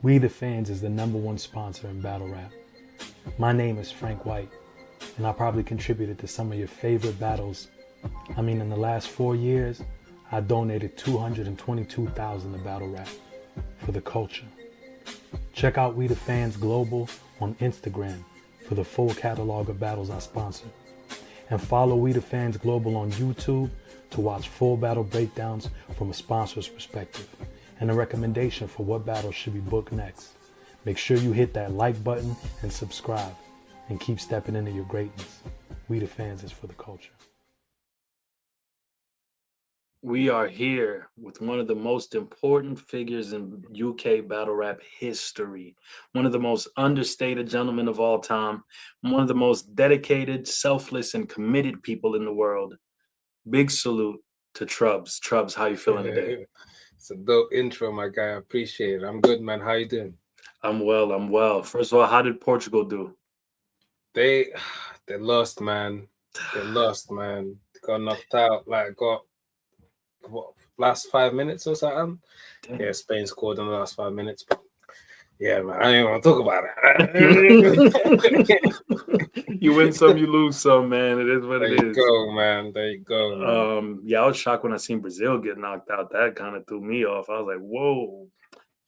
We the Fans is the #1 sponsor in battle rap. My name is Frank White, and I probably contributed to some of your favorite battles. I mean, in the last 4 years, I donated $222,000 to battle rap for the culture. Check out We the Fans Global on Instagram for the full catalog of battles I sponsor. And follow We the Fans Global on YouTube to watch full battle breakdowns from a sponsor's perspective and a recommendation for what battles should be booked next. Make sure you hit that like button and subscribe and keep stepping into your greatness. We the Fans is for the culture. We are here with one of the most important figures in UK battle rap history, one of the most understated gentlemen of all time, one of the most dedicated, selfless, and committed people in the world. Big salute to Troubz. Troubz, how you feeling today? It's a dope intro, my guy. I appreciate it. I'm good, man. How you doing? I'm well. First of all, how did Portugal do? They lost, man. They lost, man. Got knocked out. What, last 5 minutes or something? Damn. Yeah, Spain scored in the last 5 minutes. But yeah, man, I ain't want to talk about it. You win some, you lose some, man. It is what it is. There you go, man. There you go, man. Yeah, I was shocked when I seen Brazil get knocked out. That kind of threw me off. I was like, whoa.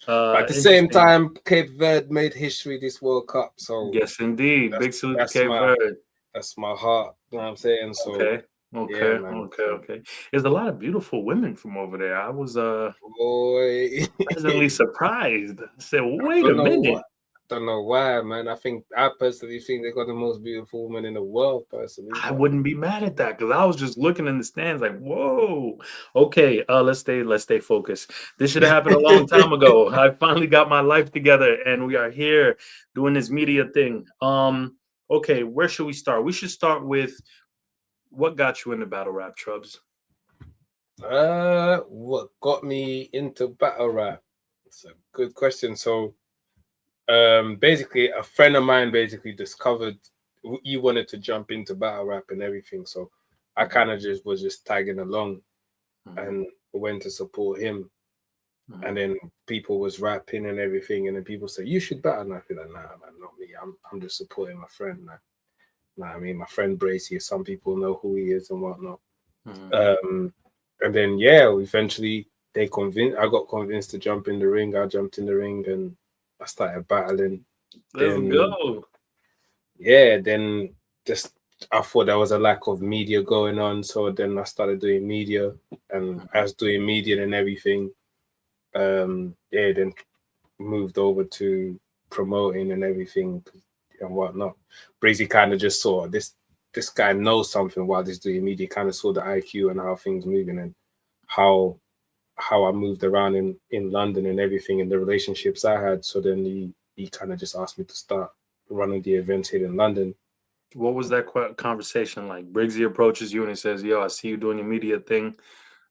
But at the same time, Cape Verde made history this World Cup. So yes, indeed. Big salute to Cape Verde. That's my heart. You know what I'm saying? So okay. Yeah, Okay. There's a lot of beautiful women from over there. I was pleasantly surprised. I said, wait a minute. Don't know why, man. I personally think they got the most beautiful woman in the world, personally. I wouldn't be mad at that because I was just looking in the stands like, whoa. Okay, let's stay focused. This should have happened a long time ago. I finally got my life together and we are here doing this media thing. Okay, where should we start? We should start with what got you into battle rap, Troubz? What got me into battle rap? It's a good question. So basically a friend of mine discovered he wanted to jump into battle rap and everything. So I kind of was just tagging along and went to support him. And then people was rapping and everything, and then people say, you should battle. And I feel like, nah, man, not me. I'm just supporting my friend, man. Nah, I mean, my friend Bracy, some people know who he is and whatnot. And then, yeah, eventually I got convinced to jump in the ring. I jumped in the ring and I started battling. Let's go. Yeah, then I thought there was a lack of media going on. So then I started doing media, and I was doing media and everything. Then moved over to promoting and everything and whatnot. Breezy kind of just saw this guy knows something while he's doing media, kind of saw the IQ and how things moving and how I moved around in London and everything and the relationships I had. So then he kind of just asked me to start running the events here in London. What was that conversation like? Briggsy approaches you and he says, yo, I see you doing your media thing.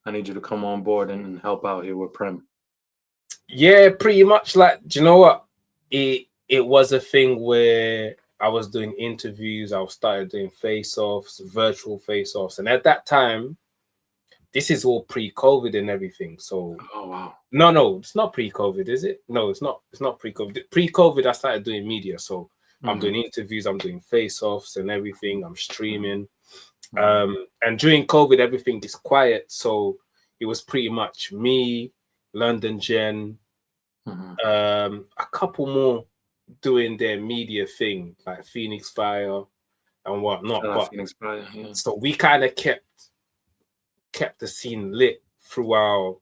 I need you to come on board and help out here with Prem. Yeah, pretty much. Like, do you know what? It was a thing where I was doing interviews. I started doing face-offs, virtual face-offs. And at that time, this is all pre-COVID and everything. So, oh, wow. No, it's not pre-COVID, is it? No, it's not pre-COVID. Pre-COVID, I started doing media. So I'm doing interviews, I'm doing face-offs and everything. I'm streaming. And during COVID, everything is quiet. So it was pretty much me, London Gen, a couple more doing their media thing, like Phoenix Fire and whatnot. Phoenix Fire, yeah. So we kind of kept the scene lit throughout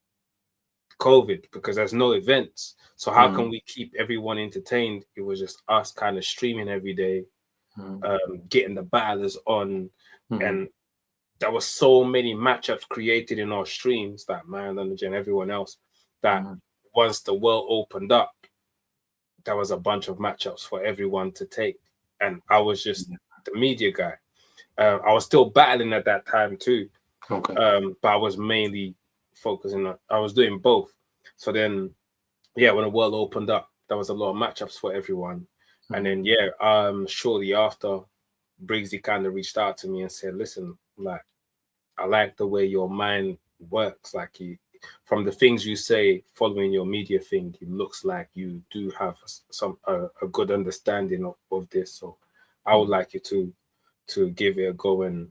COVID because there's no events. So how can we keep everyone entertained? It was just us kind of streaming every day, getting the battlers on, and there was so many matchups created in our streams that man and everyone else that once the world opened up, there was a bunch of matchups for everyone to take, and I was just the media guy. I was still battling at that time too, but I was mainly focusing on. I was doing both. So then, yeah, when the world opened up, there was a lot of matchups for everyone, and then shortly after, Briggsy kind of reached out to me and said, "Listen, like, I like the way your mind works. Like, from the things you say following your media thing, it looks like you do have a good understanding of this. So I would like you to give it a go and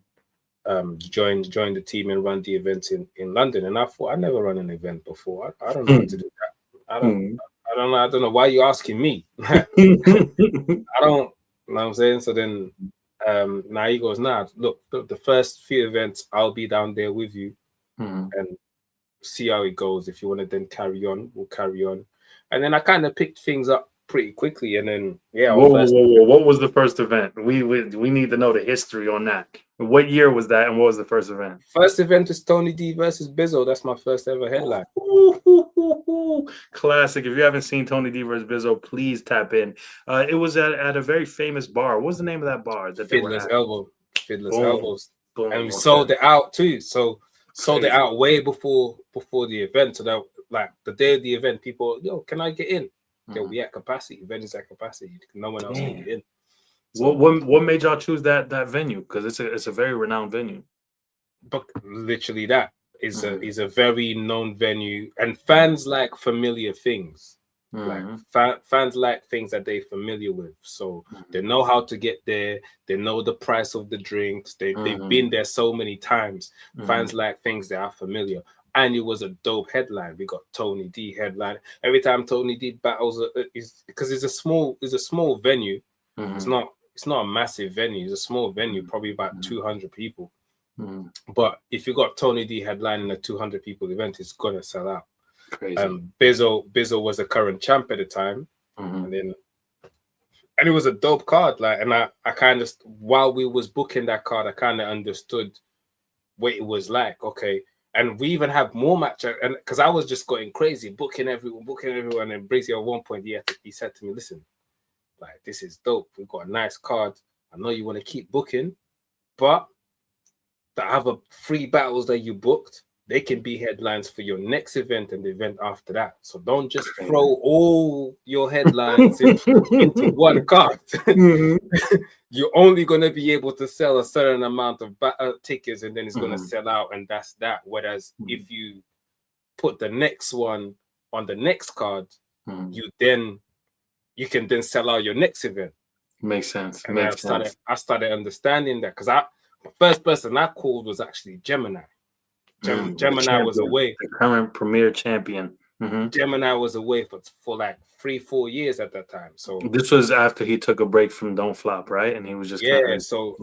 join the team and run the event in London. And I thought I never run an event before. I don't know how to do that. I don't know why you're asking me. I don't know what I'm saying. So then now he goes, nah, look, the first few events I'll be down there with you and see how it goes. If you want to then carry on, we'll carry on. And then I kind of picked things up pretty quickly, and then whoa, what was the first event? We need to know the history on that. What year was that, and what was the first event? First event was Tony D versus Bizzo. That's my first ever headline. Classic. If you haven't seen Tony D versus Bizzo, please tap in. It was at a very famous bar. What was the name of that bar? Fiddler's Elbow. Fiddler's Elbows. And we sold it out too. So sold it out way before the event. So that, like, the day of the event, people, yo, can I get in? They'll be at capacity. Event is at capacity. No one else can get in. So, what made y'all choose that venue? Because it's a very renowned venue. But literally, that is a very known venue, and fans like familiar things. Like fans like things that they're familiar with, so they know how to get there. They know the price of the drinks. They've been there so many times. Fans like things that are familiar. And it was a dope headline. We got Tony D headline. Every time Tony D battles, is because it's a small venue. It's not a massive venue. It's a small venue, probably about 200 people. But if you got Tony D headline in a 200 people event, it's gonna sell out. Crazy. Bizzo was a current champ at the time, and it was a dope card. Like, and I kind of, while we was booking that card, I kind of understood what it was like. Okay. And we even have more matches, and because I was just going crazy, booking everyone. And Briggs at one point, he said to me, "Listen, like, this is dope. We've got a nice card. I know you want to keep booking, but the other 3 battles that you booked, they can be headlines for your next event and the event after that. So don't just throw all your headlines into one card. You're only going to be able to sell a certain amount of tickets, and then it's going to sell out, and that's that. Whereas if you put the next one on the next card, you can then sell out your next event. Makes sense. And I started understanding that, because the first person I called was actually Gemini. Gemini was away. The current premier champion. Gemini was away for like 3-4 years at that time. So this was after he took a break from Don't Flop, right? And he was just So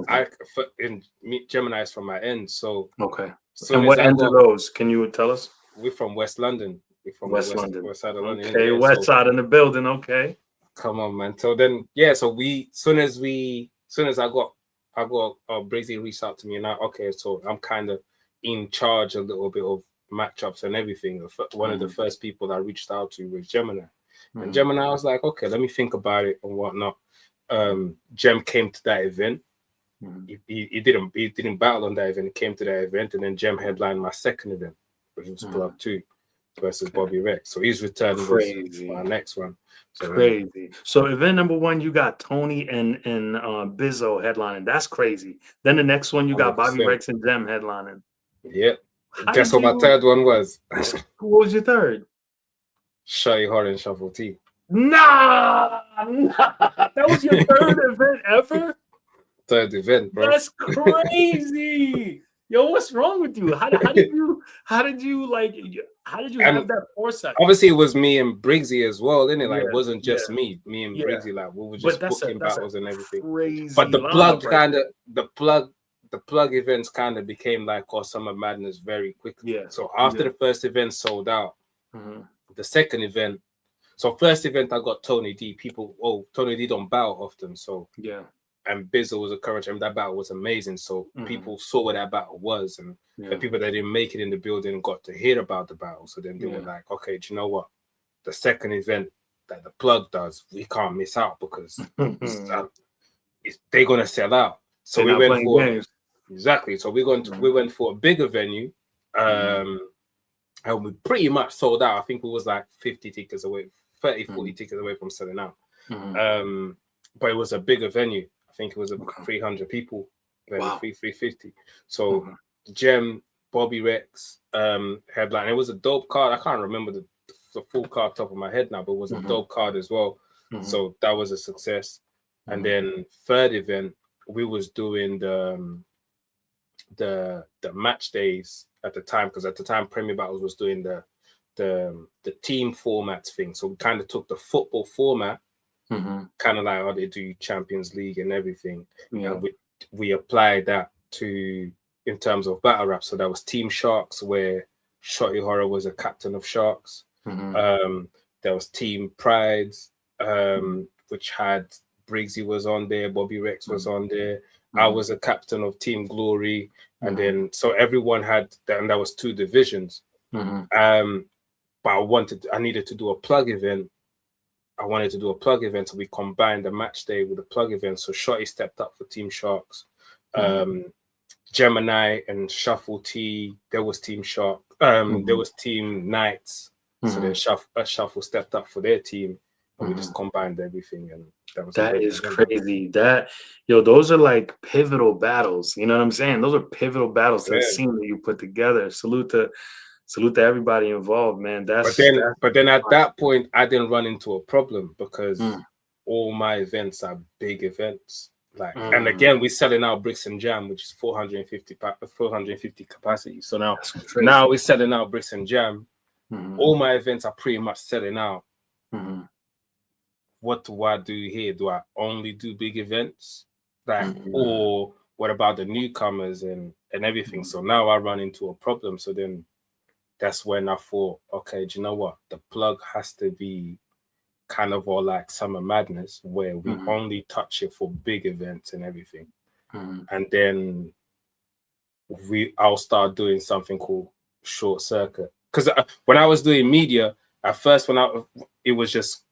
Gemini is from my end. So okay. And what end are those? Can you tell us? We're from West London. We're from West London. West side of London. Okay, West side in the building. Okay. Come on, man. So then, so soon as I got Briggsy reached out to me, and so I'm kind of in charge a little bit of matchups and everything. One of the first people I reached out to was Gemini, and Gemini was like, okay, let me think about it and whatnot. Gem came to that event. He didn't battle on that event. He came to that event, and then Gem headlined my second event, which was Plug 2 versus Bobby Rex. So he's returning for my next one. So, crazy. So event number 1, you got Tony and Bizzo headlining. That's crazy. Then the next one, you got Bobby Rex and Gem headlining. Yeah. Guess what my third one was? Who was your third? Shotty, Horroh, and Shuffle T. Nah. That was your third event ever? Third event, bro. That's crazy. Yo, what's wrong with you? How did you have that foresight? Obviously, it was me and Briggsy as well, innit? Like, it wasn't just me and Briggsy. Like, we were just booking battles and everything. Crazy. But the plug events kind of became like Summer Madness very quickly. Yeah. So after the first event sold out, the second event. So first event I got Tony D. Tony D don't battle often, so and Bizzo was a current champ. That battle was amazing. So people saw what that battle was, and the people that didn't make it in the building got to hear about the battle. So then they were like, okay, do you know what? The second event that the plug does, we can't miss out, because they're gonna sell out. So we went for games. Exactly. So we went for a bigger venue, and we pretty much sold out. I think we was like 50 tickets away, 40 tickets away from selling out. But it was a bigger venue. I think it was about 300 people, 350. So Gem Bobby Rex headline. It was a dope card. I can't remember the full card top of my head now, but it was a dope card as well. So that was a success. And then third event, we was doing the match days at the time, because at the time Premier Battles was doing the team formats thing. So we kind of took the football format, kind of like how they do Champions League and everything, and we applied that to in terms of battle rap. So that was Team Sharks, where Shotty Horroh was a captain of Sharks. There was Team Prides, which had Briggsy was on there, Bobby Rex was on there. I was a captain of Team Glory, and then so everyone had that, and that was 2 divisions. But I needed to do a plug event. I wanted to do a plug event, so we combined the match day with a plug event. So Shotty stepped up for Team Sharks. Gemini and Shuffle T, there was Team Shark. There was Team Knights. So then Shuffle stepped up for their team, and we just combined everything, and that is crazy. Those are like pivotal battles. You know what I'm saying? Those are pivotal battles to the scene that you put together. Salute to everybody involved, man. But then at that point, I didn't run into a problem, because all my events are big events. Like, and again, we're selling out Bricks and Jam, which is 450 capacity. So now we're selling out Bricks and Jam. All my events are pretty much selling out. What do I do here? Do I only do big events? Like, or what about the newcomers and everything? So now I run into a problem. So then that's when I thought, okay, do you know what? The plug has to be kind of all like Summer Madness, where we only touch it for big events and everything. And then I'll start doing something called Short Circuit. Because when I was doing media, at first, it was just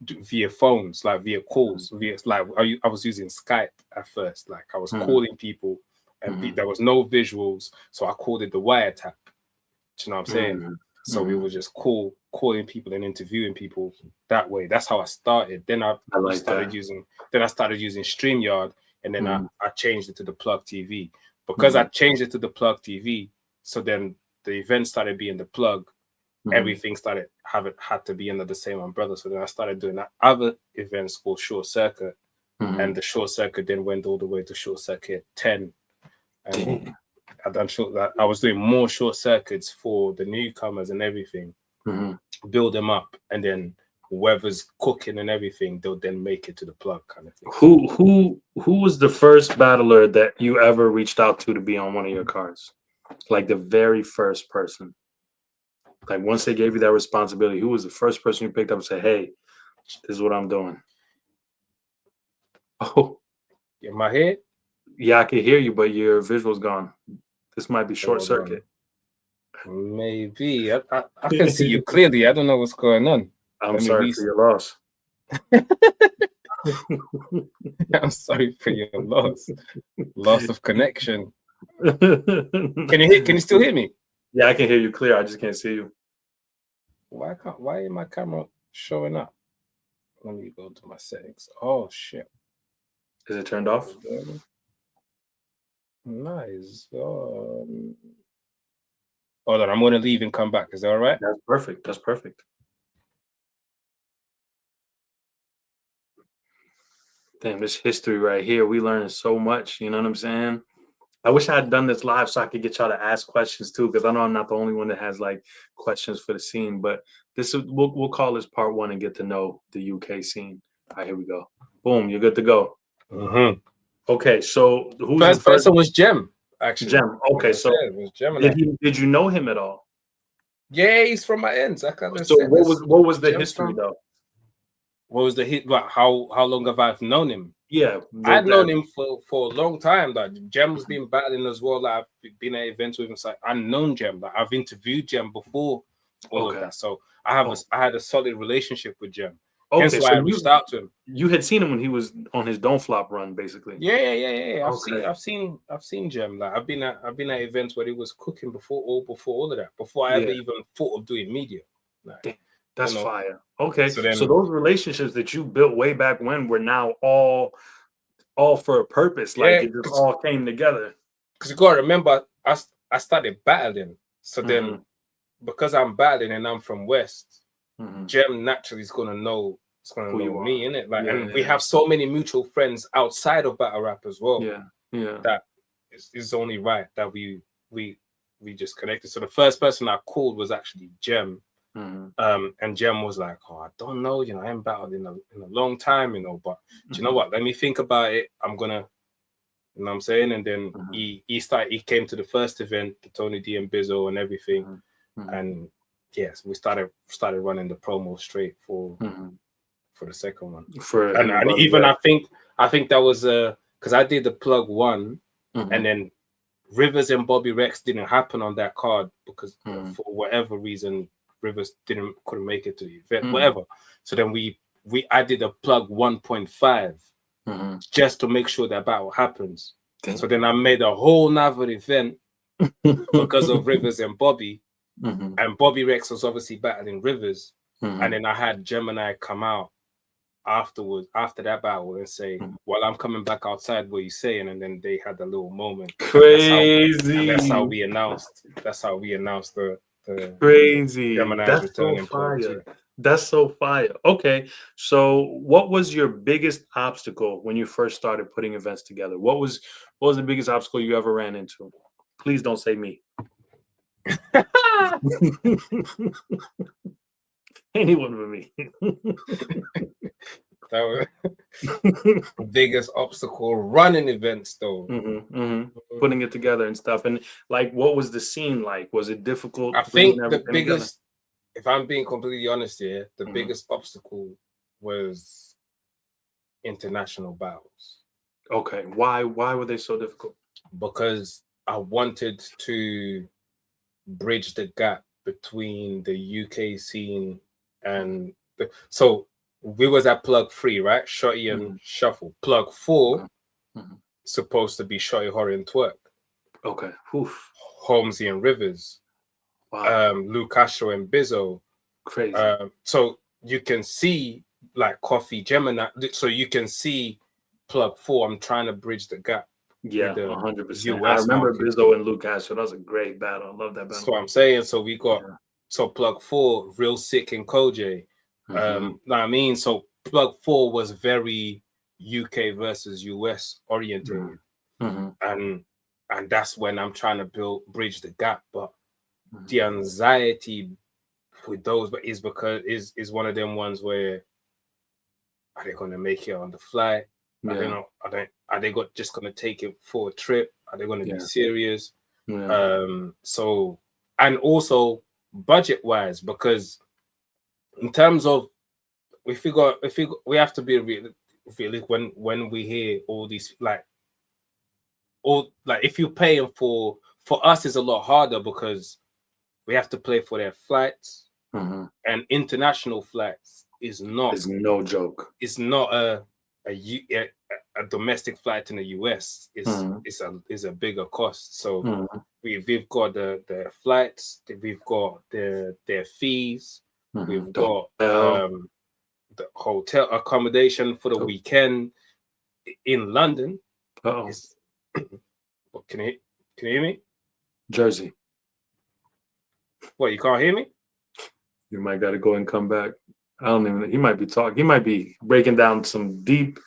via phones, like via calls, I was using Skype at first. Like, I was calling people, and there was no visuals, so I called it the wiretap. Do you know what I'm saying? So we would just calling people and interviewing people that way. That's how I started. Then I started using StreamYard, and then I changed it to the Plug TV. Because I changed it to the Plug TV, so then the event started being the plug. Everything had to be under the same umbrella. So then I started doing other events called Short Circuit, and the Short Circuit then went all the way to Short Circuit 10. And I was doing more Short Circuits for the newcomers and everything, build them up, and then whoever's cooking and everything, they'll then make it to the plug kind of thing. Who was the first battler that you ever reached out to be on one of your cards? Like the very first person. Like, once they gave you that responsibility, who was the first person you picked up and said, hey, this is what I'm doing? Oh. In my head? Yeah, I can hear you, but your visual's gone. This might be Short Circuit. Maybe. I can see you clearly. I don't know what's going on. I'm sorry for your loss. I'm sorry for your loss. Loss of connection. Can you still hear me? Yeah, I can hear you clear. I just can't see you. Why is my camera showing up? Let me go to my settings. Oh shit. Is it turned off? Nice. Hold on, I'm gonna leave and come back. Is that all right? That's perfect. That's perfect. Damn, this history right here. We learning so much. You know what I'm saying? I wish I had done this live so I could get y'all to ask questions too, because I know I'm not the only one that has like questions for the scene. But this is we'll call this part 1 and get to know the UK scene. All right, here we go. Boom, you're good to go. Okay, so who's the first person? Was Gem, actually. Gem. Okay, so did you know him at all? Yeah, he's from my ends. So what was the history though? What was the hit? How long have I known him? Yeah, I've known him for a long time. Like, Gem's been battling as well. Like, I've been at events with him. So I've known Gem. Like, I've interviewed Gem before all of that. So I had a solid relationship with Gem. Okay, Hence why I reached out to him. You had seen him when he was on his Don't Flop run, basically. Yeah. I've seen Gem. Like, I've been at events where he was cooking before all of that. Before I ever even thought of doing media. Like, that's fire. Okay, so those relationships that you built way back when were now all for a purpose. Like, it just all came together. Because you gotta remember, I started battling. So then, because I'm battling and I'm from West, Jem naturally is gonna know. It's gonna know me, innit? Like, and we have so many mutual friends outside of battle rap as well. That it's only right that we just connected. So the first person I called was actually Jem. And Jem was like, "Oh, I don't know, you know, I haven't battled in a long time, you know, but do you know what? Let me think about it. I'm gonna, you know what I'm saying?" And then he came to the first event, the Tony D and Bizzo and everything. And yes, we started running the promo straight for the second one. And even I think that was because I did the plug one, and then Rivers and Bobby Rex didn't happen on that card because for whatever reason Rivers couldn't make it to the event, whatever. So then I did a plug 1.5 just to make sure that battle happens. So then I made a whole nother event because of Rivers and Bobby. And Bobby Rex was obviously battling Rivers. And then I had Gemini come out afterwards, after that battle, and say, "Well, I'm coming back outside, what you saying?" And then they had a little moment. Crazy. That's how we announced the crazy. Gemini's That's return so in plug fire. 2. That's so fire. Okay, so what was your biggest obstacle when you first started putting events together? What was the biggest obstacle you ever ran into? Please don't say me. Anyone but me. That was the biggest obstacle running events, though. Putting it together and stuff. And like, what was the scene like? Was it difficult? I think the biggest, if I'm being completely honest here, the biggest obstacle was international battles. Okay, why were they so difficult? Because I wanted to bridge the gap between the UK scene and so we was at plug 3, right? Shotty and Shuffle. Plug 4 supposed to be Shotty, Horroh and Twerk. Okay. Holmesy and Rivers. Wow. Luke Castro and Bizzo. Crazy. So you can see like Coffee Gemini. So you can see plug 4. I'm trying to bridge the gap. Yeah, 100%. I remember Bizzo and Luke Castro. That was a great battle. I love that battle. That's what I'm saying. So we got so plug 4, Real Sick and Koj. Know what I mean? So plug 4 was very UK versus US oriented. And that's when I'm trying to bridge the gap. But the anxiety with those is because is one of them ones where are they gonna make it on the flight? I don't know. Are they just gonna take it for a trip? Are they gonna be serious? So, and also budget wise, because in terms of we have to be realistic when we hear all these if you're paying for us is a lot harder because we have to pay for their flights and international flights is no joke. It's not a domestic flight in the US is a bigger cost. So we've got the flights, we've got their fees, we've got the hotel accommodation for the weekend in London. Can you hear me? Jersey. What, you can't hear me? You might got to go and come back. I don't even know. He might be talking. He might be breaking down some deep.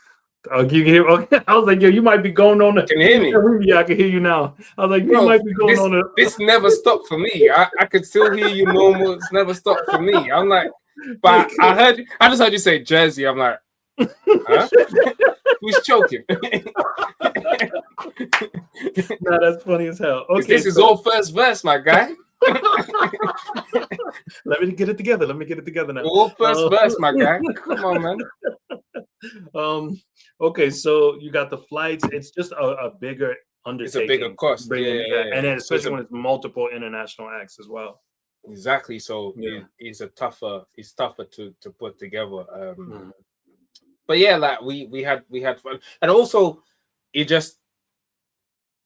You can hear. Okay. I was like, yo, you might be going on. Can you hear me? Yeah, I can hear you now. I was like, you might be going on. This never stopped for me. I could still hear you normal. It's never stopped for me. I'm like, but I just heard you say Jersey. I'm like, huh? Who's choking? Nah, that's funny as hell. Okay, this is all first verse, my guy. Let me get it together. Now. All first verse, my guy. Come on, man. Okay, so you got the flights. It's just a bigger undertaking. It's a bigger cost. And then especially when it's multiple international acts as well. Exactly. So it's tougher to put together. But yeah, like we had fun, and also it just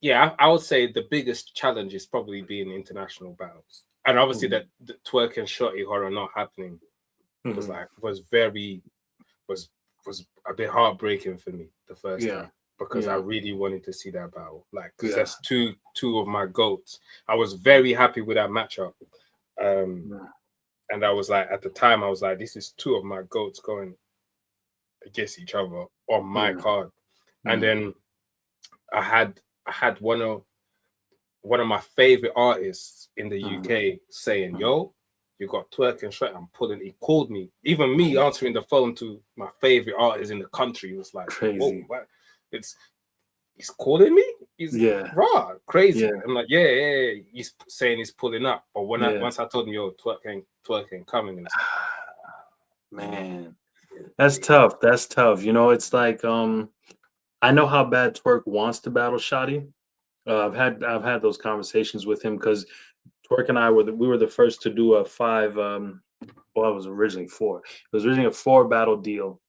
I would say the biggest challenge is probably being international battles, and obviously that the Twerk and Shotty Horroh not happening was a bit heartbreaking for me the first time. because I Yeah. really wanted to see that battle. Like, because Yeah. that's two of my goats. I was very happy with that matchup. And I was like, at the time, I was like, this is two of my goats going against each other on my card. And then I had one of my favorite artists in the UK saying, "Yo, you got Twerk and Shred." I'm pulling. He called me. Even me answering the phone to my favorite artist in the country was like, Crazy. "Whoa, what? He's calling me. He's raw, crazy." Yeah. I'm like, yeah. He's saying he's pulling up, but once I told him, "Yo, Twerk ain't coming," and man, that's tough. That's tough. You know, it's like I know how bad Twerk wants to battle Shotty. I've had those conversations with him because Twerk and I were the first to do a 5. Well, it was originally 4. It was originally a 4 battle deal,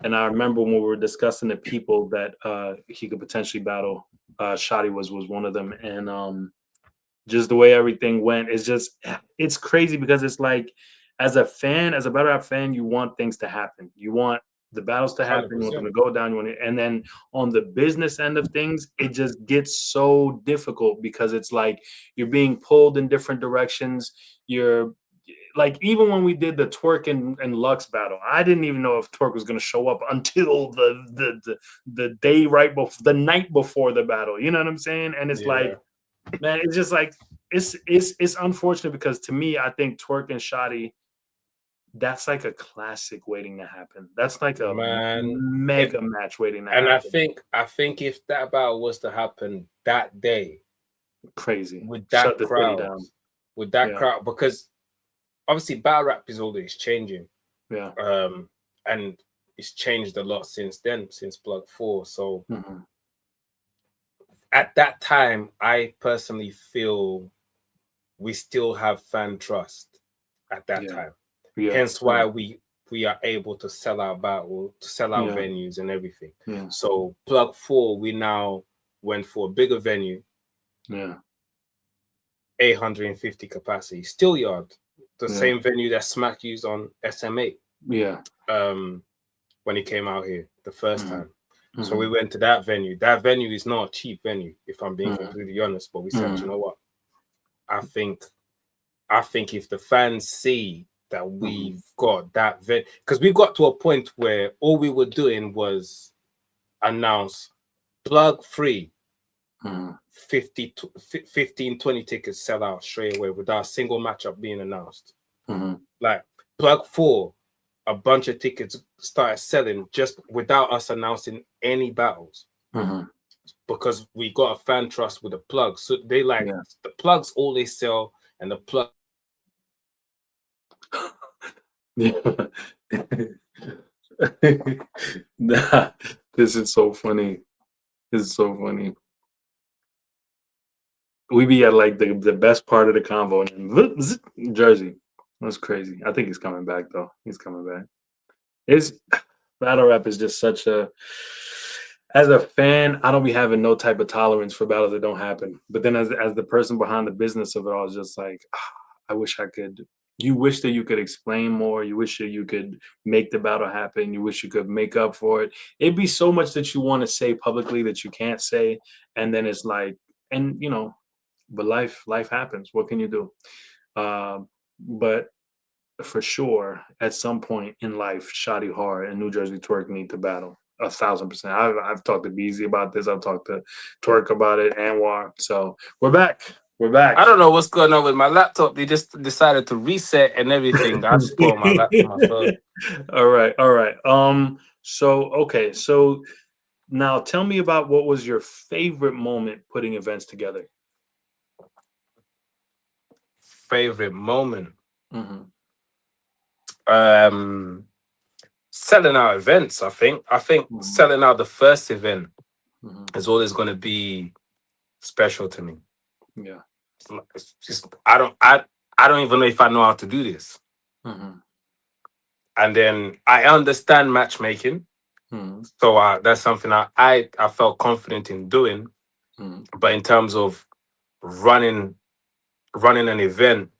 and I remember when we were discussing the people that he could potentially battle. Shotty was one of them, and just the way everything went is it's crazy because it's like as a battle rap fan, you want things to happen. You want the battles to happen, you want them to go down, and then on the business end of things, it just gets so difficult because it's like you're being pulled in different directions. You're like, even when we did the Twerk and Lux battle, I didn't even know if Twerk was going to show up until the day the night before the battle. You know what I'm saying? And it's like, man, it's just like it's unfortunate because to me, I think Twerk and Shotty, that's like a classic waiting to happen. That's like a mega match waiting to happen. And I think if that battle was to happen that day, crazy with that crowd, because obviously battle rap is always changing. Yeah. And it's changed a lot since then, since Plug 4. So at that time, I personally feel we still have fan trust at that time. Hence why we are able to sell our battle, to sell our venues and everything. So Plug 4, we now went for a bigger venue. 850 capacity. Still Yard, the same venue that Smack used on SMA. When he came out here the first time. So we went to that venue. That venue is not a cheap venue, if I'm being completely honest. But we said, you know what? I think if the fans see that we've got that venue, because we got to a point where all we were doing was announce Plug 3, 15, 20 tickets sell out straight away without a single matchup being announced. Like Plug 4, a bunch of tickets started selling just without us announcing any battles. Because we got a fan trust with the Plugs. So they the Plugs always sell, and the Plug. Nah, this is so funny. This is so funny. We be at like the best part of the convo in Jersey. That's crazy. I think he's coming back though. He's coming back. Battle rap is just such a. As a fan, I don't be having no type of tolerance for battles that don't happen. But then as the person behind the business of it all, it's just like, I wish I could. You wish that you could explain more. You wish that you could make the battle happen. You wish you could make up for it. It'd be so much that you want to say publicly that you can't say. And then it's like, and you know, but life happens. What can you do? But for sure, at some point in life, Shotty Hard and New Jersey Twerk need to battle. 1,000%. I've talked to Beezy about this. I've talked to Twerk about it, Anwar. So we're back. We're back. I don't know what's going on with my laptop. They just decided to reset and everything. I just put on my laptop, my phone. All right. So now tell me about what was your favorite moment putting events together. Favorite moment. Selling our events. I think selling out the first event is always going to be special to me. Yeah, it's just I don't even know if I know how to do this. And then I understand matchmaking, so that's something I felt confident in doing. But in terms of running an event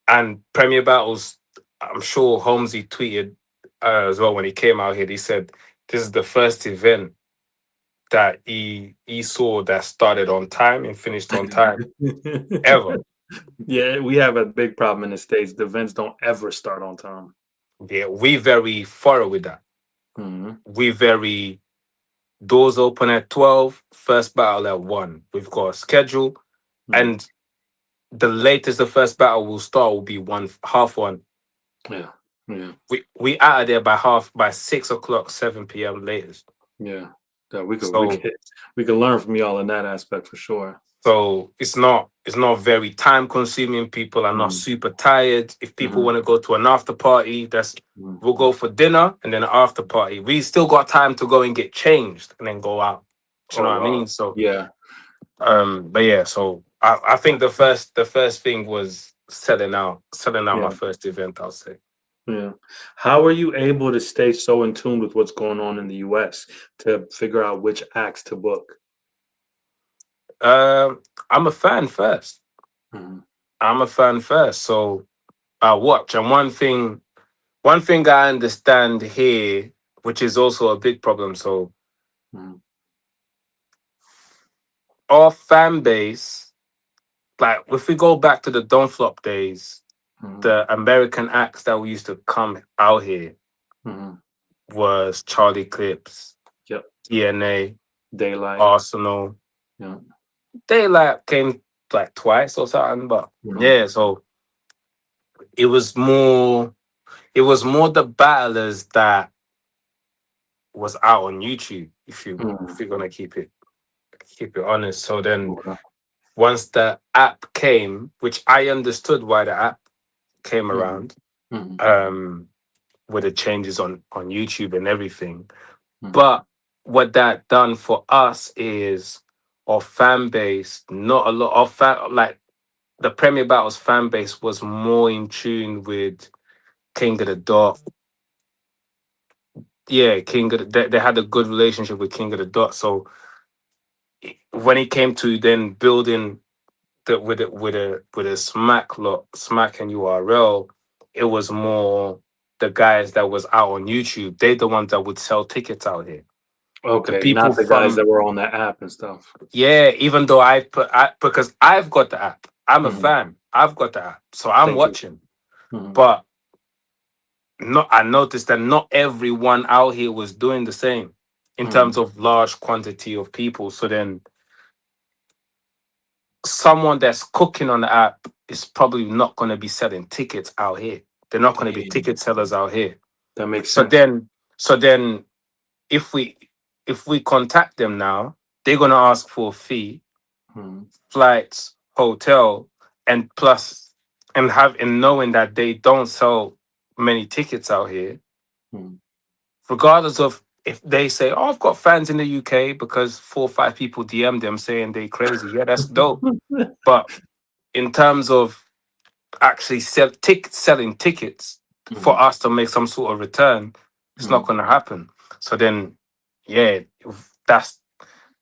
and Premier Battles, I'm sure Holmesy tweeted as well when he came out here. He said this is the first event that he saw that started on time and finished on time ever. Yeah, we have a big problem in the States. The events don't ever start on time. Yeah, we very thorough with that. Mm-hmm. We very doors open at 12, first battle at 1. We've got a schedule, and the latest the first battle will start will be 1:30. Yeah, yeah, We out of there by 6 o'clock, 7 p.m. latest. yeah. Yeah, we could So we could learn from y'all in that aspect for sure. so it's not very time consuming. People are not super tired. If people want to go to an after party, we'll go for dinner and then an after party. We still got time to go and get changed and then go out. Do you know what I mean? So yeah. but yeah, so I think the first thing was selling out my first event, I'll say. Yeah. How are you able to stay so in tune with what's going on in the US to figure out which acts to book? I'm a fan first. I'm a fan first, so I watch. And one thing I understand here, which is also a big problem. So our fan base, like if we go back to the Don't Flop days, the American acts that we used to come out here was Charlie Clips, DNA, Daylight, Arsenal. Yeah. Daylight came like twice or something, but yeah, so it was more the battlers that was out on YouTube, if you're gonna keep it honest. So then once the app came, which I understood why the app came around, with the changes on YouTube and everything. But what that done for us is our fan base, not a lot of like the Premier Battles fan base was more in tune with King of the Dot. Yeah, they had a good relationship with King of the Dot. So when it came to then building with a Smack and URL, it was more the guys that was out on YouTube. They're the ones that would sell tickets out here. Okay, the people not the guys that were on the app and stuff. Yeah, even though because I've got the app. I'm a fan. I've got the app, so I'm watching. But I noticed that not everyone out here was doing the same in terms of large quantity of people. So then someone that's cooking on the app is probably not going to be selling tickets out here. They're not going to be ticket sellers out here. That makes sense. So then if we contact them now, they're going to ask for a fee, flights, hotel, and plus, and knowing that they don't sell many tickets out here, regardless of if they say, "Oh, I've got fans in the UK," because 4 or 5 people DM them saying they crazy. Yeah, that's dope. But in terms of actually selling tickets for us to make some sort of return, it's not going to happen. So then, yeah, that's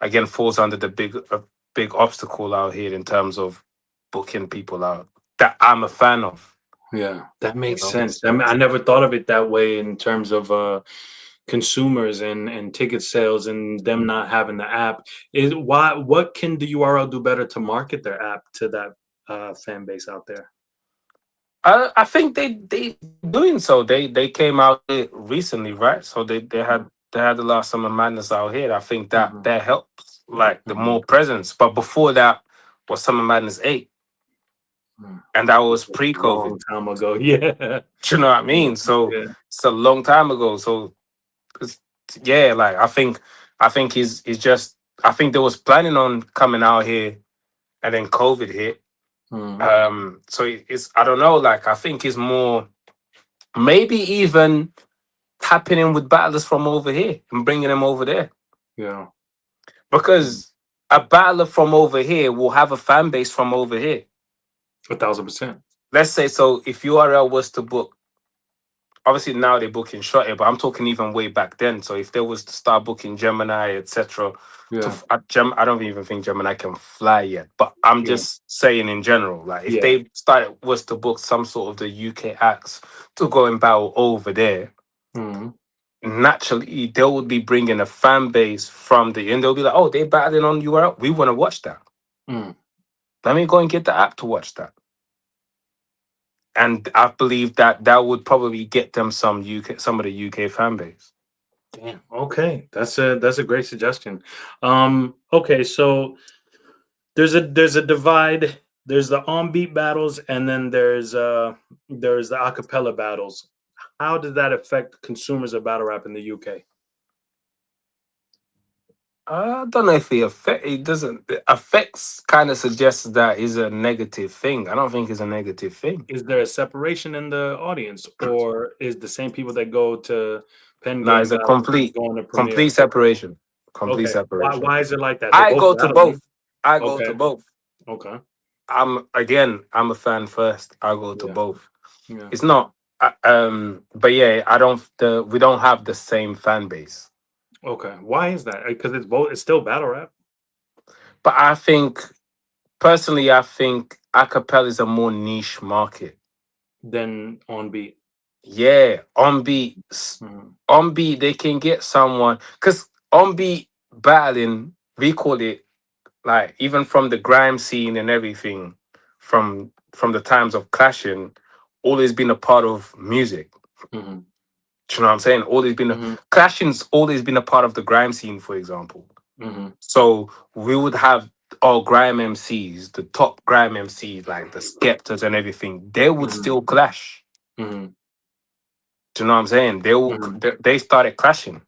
again falls under the big obstacle out here in terms of booking people out that I'm a fan of. Yeah, that makes sense. I never thought of it that way in terms of consumers and ticket sales and them not having the app. What can the URL do better to market their app to that fan base out there? I think they doing so. They came out recently, right? So they had the last Summer Madness out here. I think that helps, like the more presence. But before that was Summer Madness 8. And that was pre-COVID. Long time ago, yeah. Do you know what I mean? So it's a long time ago. So like I think he's just I think they was planning on coming out here, and then COVID hit. So it's I don't know. Like I think it's more maybe even tapping in with battlers from over here and bringing them over there. Yeah, because a battler from over here will have a fan base from over here. 1,000%. Let's say so if URL was to book, obviously now they're booking Shotty, but I'm talking even way back then. So if they was to start booking Gemini, etc., I don't even think Gemini can fly yet. But I'm just saying in general, like if they was to book some sort of the UK acts to go and battle over there, naturally they would be bringing a fan base from and they'll be like, oh, they're battling on URL. We want to watch that. Mm. Let me go and get the app to watch that. And I believe that would probably get them some of the UK fan base. Damn. Okay, that's a great suggestion. Okay, so there's a divide. There's the on beat battles, and then there's the acapella battles. How does that affect consumers of battle rap in the UK? I don't know if it doesn't. It affects kind of suggests that is a negative thing. I don't think it's a negative thing. Is there a separation in the audience, or is the same people that go to Pen No, Game it's a battles going to complete Premiere? separation. Complete Okay, separation. why is it like that? They're I both go to battling. both. I go to Okay, both. okay, I'm a fan first. I go to yeah, both. yeah. It's not but yeah, we don't have the same fan base. Okay, why is that? Because it's both. It's still battle rap. But I think personally acapella is a more niche market. Than on beat. Yeah, Mhm. on beat they can get someone because on beat battling, we call it, like, even from the grime scene and everything, from the times of clashing, always been a part of music. Mhm. Do you know what I'm saying? Mhm. Clashing's always been a part of the grime scene, for example. Mhm. So we would have our grime MCs, the top grime MCs, like the Skeptors and everything. They would Mhm. still clash. Mhm. Do you know what I'm saying? Mhm. They started clashing.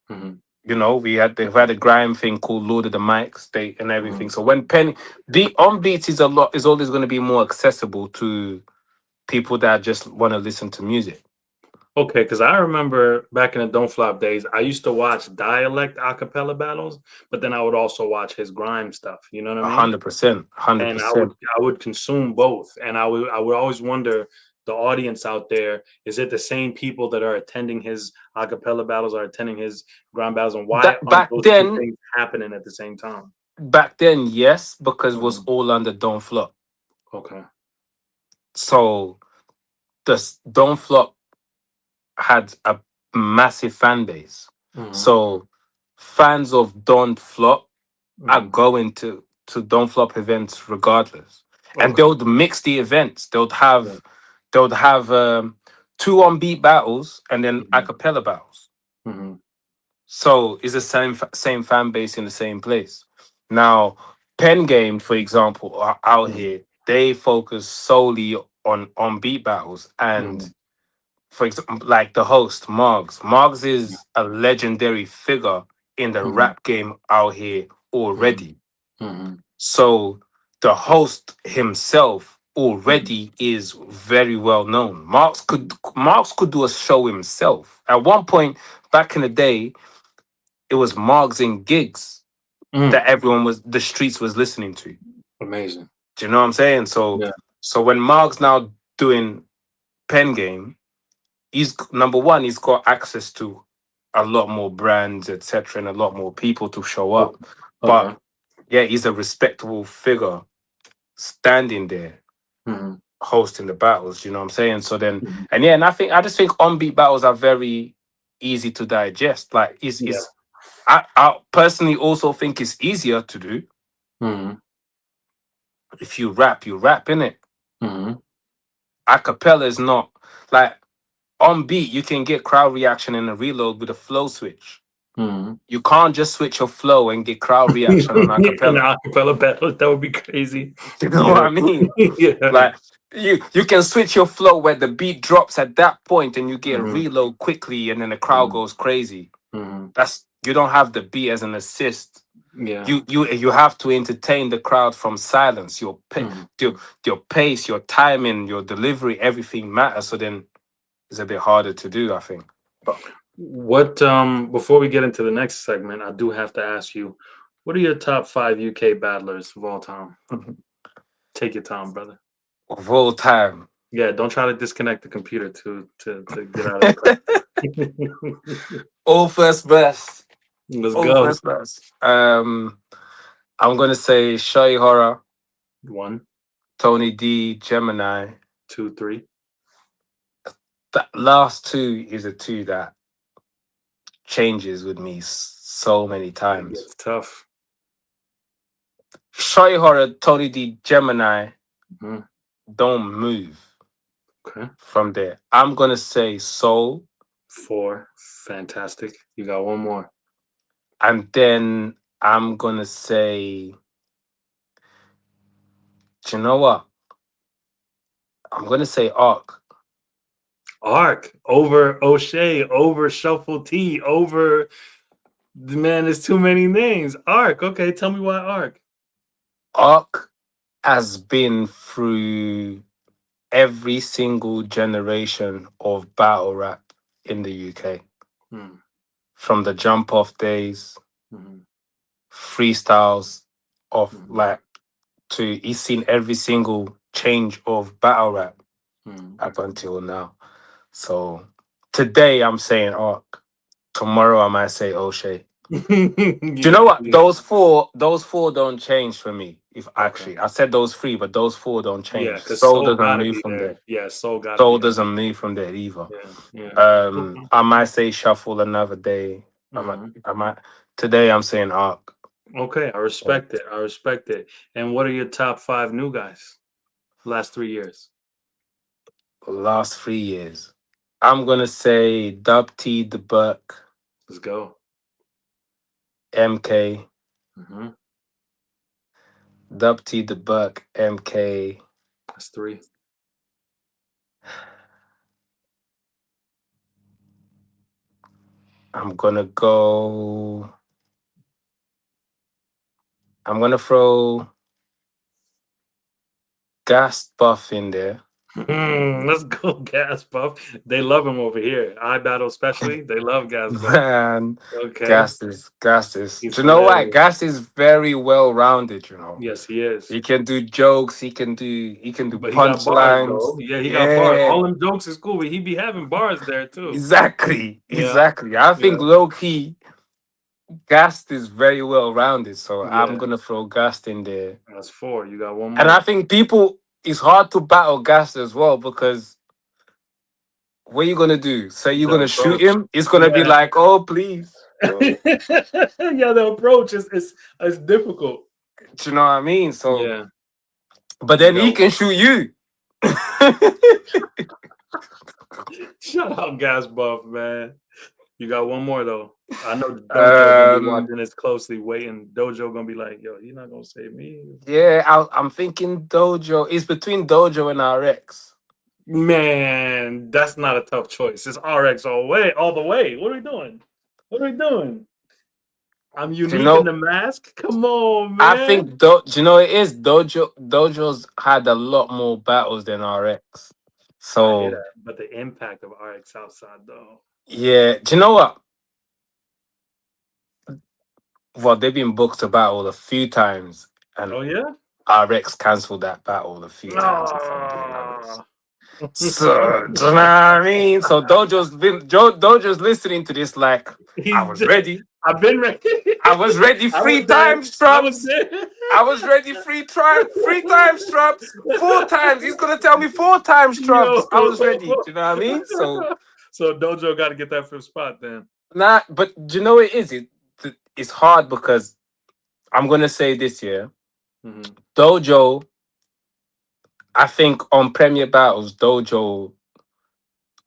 Mhm. You know, they've had a grime thing called Lord of the Mics, and everything. Mhm. So when the on beats is always going to be more accessible to people that just want to listen to music. Okay, because I remember back in the Don't Flop days, I used to watch Dialect acapella battles, but then I would also watch his grime stuff. You know what I mean? 100%, hundred And percent. I would consume both, and I would always wonder, the audience out there, is it the same people that are attending his acapella battles, are attending his grime battles, and why That aren't those two things happening at the same time? back then, yes, because it was Mhm. all under Don't Flop. Okay. So the Don't Flop had a massive fan base. Mhm. So fans of Don't Flop are Mhm. going to Don't Flop events regardless, and Okay. they would mix the events. Yeah. They would have two on beat battles and then Mhm. acapella battles. Mhm. So it's the same fan base in the same place. Now, Pen Game, for example, are out Mhm. here. They focus solely on beat battles, and Mhm. for example, like the host Margs. Margs is a legendary figure in the Mhm. rap game out here Mhm. already. Mhm. So the host himself Mhm. already is very well known. Marks could do a show himself. At one point back in the day, it was Marks and gigs that Mm. the streets was listening to. Amazing. Do you know what I'm saying? So Yeah. so when Marks now doing Pen Game, he's number one, he's got access to a lot more brands, etc., and a lot more people to show up. But Okay. yeah, he's a respectable figure standing there Mhm. hosting the battles, you know what I'm saying? So then, Mhm. and yeah, and I just think on beat battles are very easy to digest. Like Yeah. I personally also think it's easier to do. Mhm. If you rap in it. Mhm. Acapella is not like on beat, you can get crowd reaction in a reload with a flow switch. Mhm. You can't just switch your flow and get crowd reaction on In acapella. acapella battles, that would be crazy. You know what Yeah. I mean? Yeah. Like you can switch your flow where the beat drops at that point and you get a Mhm. reload quickly and then the crowd Mhm. goes crazy. Mhm. That's you don't have the beat as an assist. Yeah. You have to entertain the crowd from silence. Mhm. Your pace, your timing, your delivery, everything matters. So then it's a bit harder to do, I think. But What before we get into the next segment, I do have to ask you, what are your top 5 UK battlers of all time? Take your time, brother. of all time, Yeah, don't try to disconnect the computer to get out of the class. all first best, Let's all go. first best. I'm gonna say Shotty Horroh, 1, Tony D, Gemini. 2, 3. That last two is a two that changes with me so many It times. gets tough. Shotty Horroh, Tony D, Gemini Mhm. don't move Okay. from there. I'm gonna say Soul, 4. Fantastic. You got one more. and then I'm gonna say, do you know what? I'm gonna say Arc. Arc over O'Shea, over Shuffle T, over man, there's too many names. Arc. Okay, tell me why Arc. Arc has been through every single generation of battle rap in the UK. Hmm. From the jump off days, Mhm. freestyles of Mhm. like to he's seen every single change of battle rap Mhm. up until now. So today I'm saying Arc. Tomorrow I might say O'Shea. Do you know what? Yeah. Those four don't change for me. If Okay. actually I said those three, but those four don't Yeah, change. because Soul Soul doesn't gotta move be from there. there. Yeah, Soul gotta Soul be there. doesn't move from there either. Yeah, yeah. I might say Shuffle another day. Mhm. I might today I'm saying Arc. Okay, I respect it. I respect it. And what are your top 5 new guys? Last 3 years. Last 3 years. I'm gonna say DubTee, Deburke, Let's go. MK, Hmm. DubTee, Deburke, MK. That's 3. I'm gonna go. I'm gonna throw Ghast Buff in there. Let's go, Gas Buff. They love him over here. I battle especially. They love Gas Buff. Man, Okay. Gas is. He's Do you know what? hilarious. Gas is very well rounded. You know, Yes, he is. he can do jokes. He can do But he got bars punchlines. though. Yeah, he got bars. Yeah, All them jokes is cool, but he be having bars there too. exactly, Yeah, exactly. I yeah, think low key, Gast is very well rounded. So I'm yeah. gonna throw Gast in there. That's 4. You got one And I more. think people, it's hard to battle Gast as well because what are you gonna do? Say you're The gonna shoot approach. him? It's gonna be Yeah. like, oh please. Yeah, the approach is difficult. Do you know what I mean? So, Yeah. but You then he got can shoot you. shout out Gas Buff, man. You got one more though. I know Dojo gonna be um, watching this closely, waiting. Dojo gonna be like, yo, you're not gonna save me. yeah, I'm thinking Dojo. It's between Dojo and RX. Man, that's not a tough choice. It's RX all the way. What are we doing? What are we doing? I'm Do you unique in know? the mask. Come on, I man. think do you know it is Dojo's had a lot more battles than RX. I hear So that, but the impact of RX outside though. yeah, do you know what? Well, they've been booked to battle a few times, and Oh yeah. RX cancelled that battle a few times. If I'm being honest. Ah. So do you know what I mean? So Dojo's listening to this like I He's. was ready. I've been ready. I was ready I three was there. times, I was Troubz. there. I was ready three times, Troubz. 4 times. He's gonna tell me 4 times, Troubz. Yo. I was ready. Do you know what I mean? So So Dojo got to get that 5th spot then. nah, but do you know what it is? It's hard because I'm gonna say this year. Mm-hmm. Dojo, I think on Premier Battles, Dojo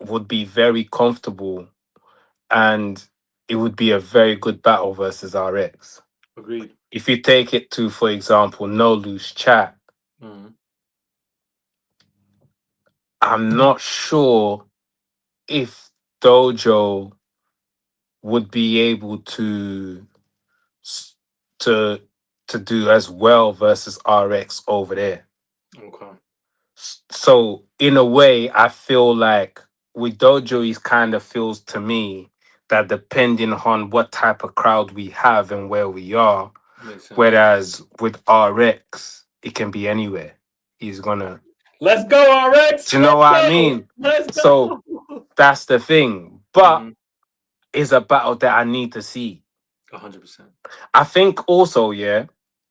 would be very comfortable and it would be a very good battle versus RX. Agreed. If you take it to, for example, No Loose Chat, Mm-hmm. I'm not sure if Dojo would be able s- to to do as well versus RX over there. Okay. So in a way, I feel like with Dojo, it kind of feels to me that depending on what type of crowd we have and where we are, Makes sense. whereas with RX, it can be anywhere. He's gonna. Let's go, RX. Do you know what I mean? Let's So go. that's the thing. But Mhm. it's a battle that I need to see. 100%. I think also, yeah,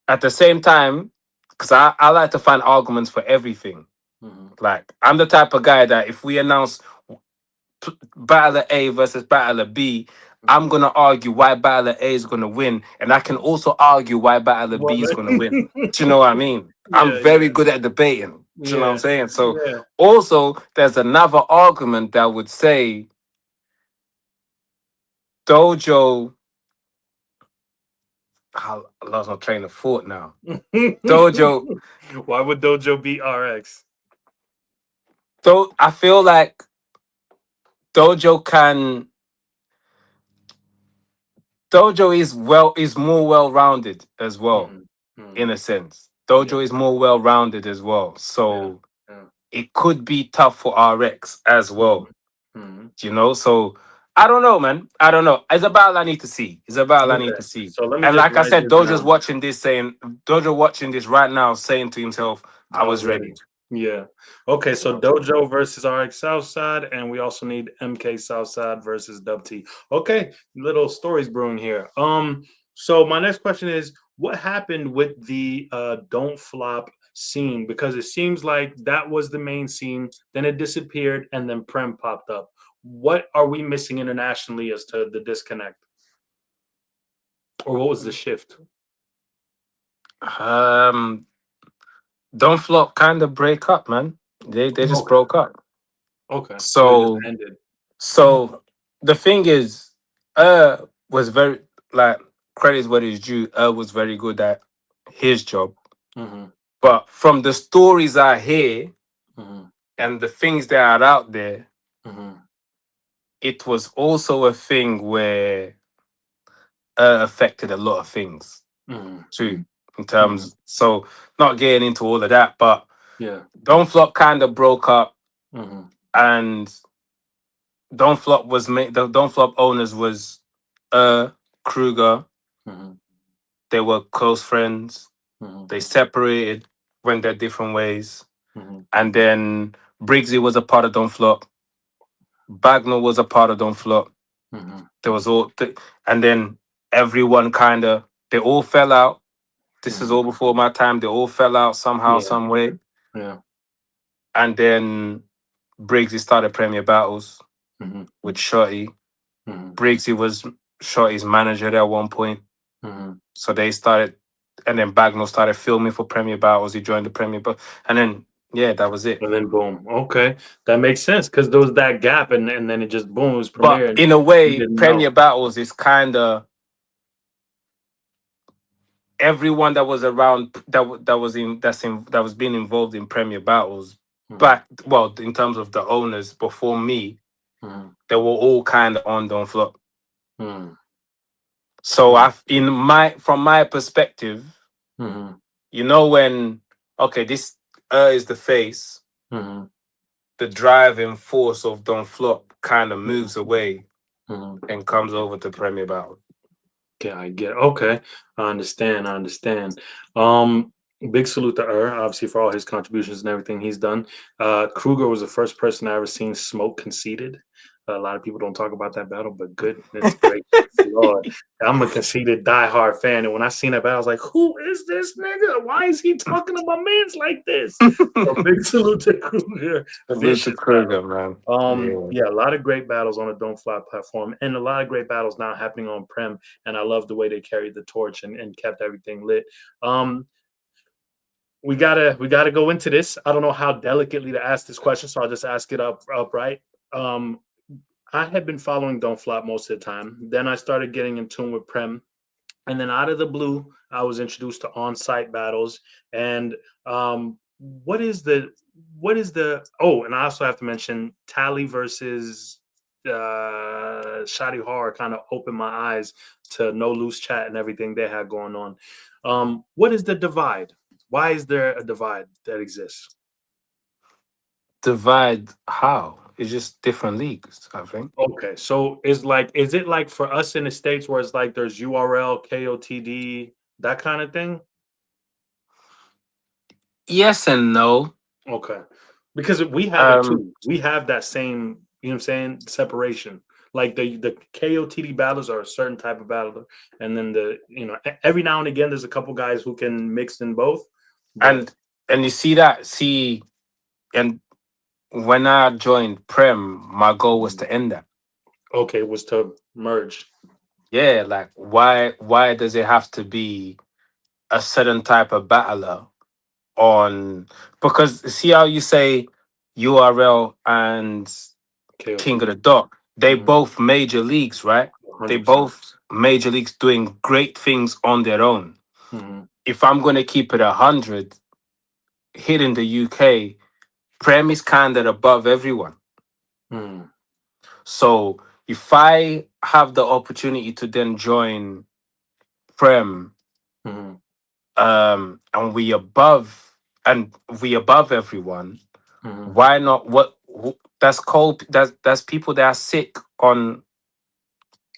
at the same time, because I like to find arguments for everything. Mm-hmm. Like, I'm the type of guy that if we announce Battler A versus Battler B, I'm gonna argue why Battler A is gonna win, and I can also argue why Battler Well, B is gonna win. Do you know what I mean? I'm yeah, very good at debating. Do you know what I'm yeah, saying? So yeah. also there's another argument that would say Dojo. I lost my train of thought now. Dojo. Why would Dojo beat RX? Though I feel like Dojo can. Dojo is more well rounded as well, Mhm, in mhm. a sense. Yeah, Dojo is more well rounded as well. yeah, So yeah. it could be tough for RX as well. Mhm, mhm. You know, so I don't know, man. I don't know. It's a battle I need to see. It's a battle I need Okay, to see. so let me And just like I write said, this down. Dojo watching this right now, saying to himself, I I was was ready. ready. Yeah. Okay, You so know? Dojo versus RX Southside, and we also need MK Southside versus DubTee. Okay, little stories brewing here. So my next question is, what happened with the Don't Flop scene? Because it seems like that was the main scene, then it disappeared, and then Prem popped up. What are we missing internationally as to the disconnect? Or what was the shift? Um, Don't Flop kind of break up, man. They just Okay. broke up. Okay. So it just So ended. so the thing is, was very like credits what is due. Was very good at his job, Mm-hmm. but from the stories I hear Mm-hmm. and the things that are out there, Mm-hmm. it was also a thing where affected a lot of things Mm-hmm. too. In Mm-hmm. terms, so not getting into all of that, but Yeah. Don't Flop kind of broke up, Mm-hmm. and Don't Flop was made. The Don't Flop owners was Kruger. Mm-hmm. They were close friends. Mm-hmm. They separated, went their different ways, Mm-hmm. and then Briggsy was a part of Don't Flop. Bagnall was a part of Don't Flop. Mm-hmm. There was and then everyone kind of they all fell out. This is Mm-hmm. all before my time. They all fell out somehow, Yeah. some way, Yeah. and then Briggsy started Premier Battles Mm-hmm. with Shotty. Mm-hmm. Briggsy was Shotty's manager at one point, Mm-hmm. so they started, and then Bagnall started filming for Premier Battles. He joined the Premier, and then yeah, that was it. And then boom. Okay. That makes sense because there was that gap and then it just boom, it was But premiere and in a you way, didn't Premier know. Battles is kind of everyone that was around that was being involved in Premier Battles Mm-hmm. back. Well, in terms of the owners before me, Mm-hmm. they were all kind of on Don't Flop. Mm-hmm. So from my perspective, Mm-hmm. you know, when okay, this is the face, Mm-hmm. the driving force of Don't Flop kind of Mm-hmm. moves away Mm-hmm. and comes over to Premier Battles. Yeah, I get. Okay, I understand. I understand. Big salute to obviously for all his contributions and everything he's done. Kruger was the first person I ever seen smoke conceited. A lot of people don't talk about that battle, but goodness gracious, Lord, I'm a conceited diehard fan, and when I seen that battle, I was like, "Who is this nigga? Why is he talking to my man's like this?" So big salute to Kruger, Salute to vicious Kruger, battle. man. Yeah. Yeah, a lot of great battles on the Don't Fly platform, and a lot of great battles now happening on Prem. And I love the way they carried the torch and kept everything lit. Um, we gotta go into this. I don't know how delicately to ask this question, so I'll just ask it upright. Um, I had been following Don't Flop most of the time. Then I started getting in tune with Prem, and then out of the blue, I was introduced to on-site battles. And what is the oh, and I also have to mention Tally versus Shotty Horror kind of opened my eyes to No Loose Chat and everything they had going on. What is the divide? Why is there a divide that exists? Divide how? It's just different leagues, I think. Okay, so is it like for us in the States where it's like there's URL, KOTD, that kind of thing? Yes and no. Okay. Because we have it Um, too. We have that same, you know what I'm saying, separation. Like the KOTD battles are a certain type of battler, and then every now and again there's a couple guys who can mix in both. But and you see, and when I joined Prem, my goal was to end that. okay, was to merged. Yeah, like why does it have to be a certain type of battler on? Because see how you say URL and King KOT. of the Dot, they Mhm. both major leagues, right? They 100%. both major leagues doing great things on their own. Hmm. If I'm gonna keep it 100, here in the UK, Prem is kind of above everyone. Hmm. So if I have the opportunity to then join Prem, Hmm. and we above everyone, Hmm. why not? That's cold. That's people that are sick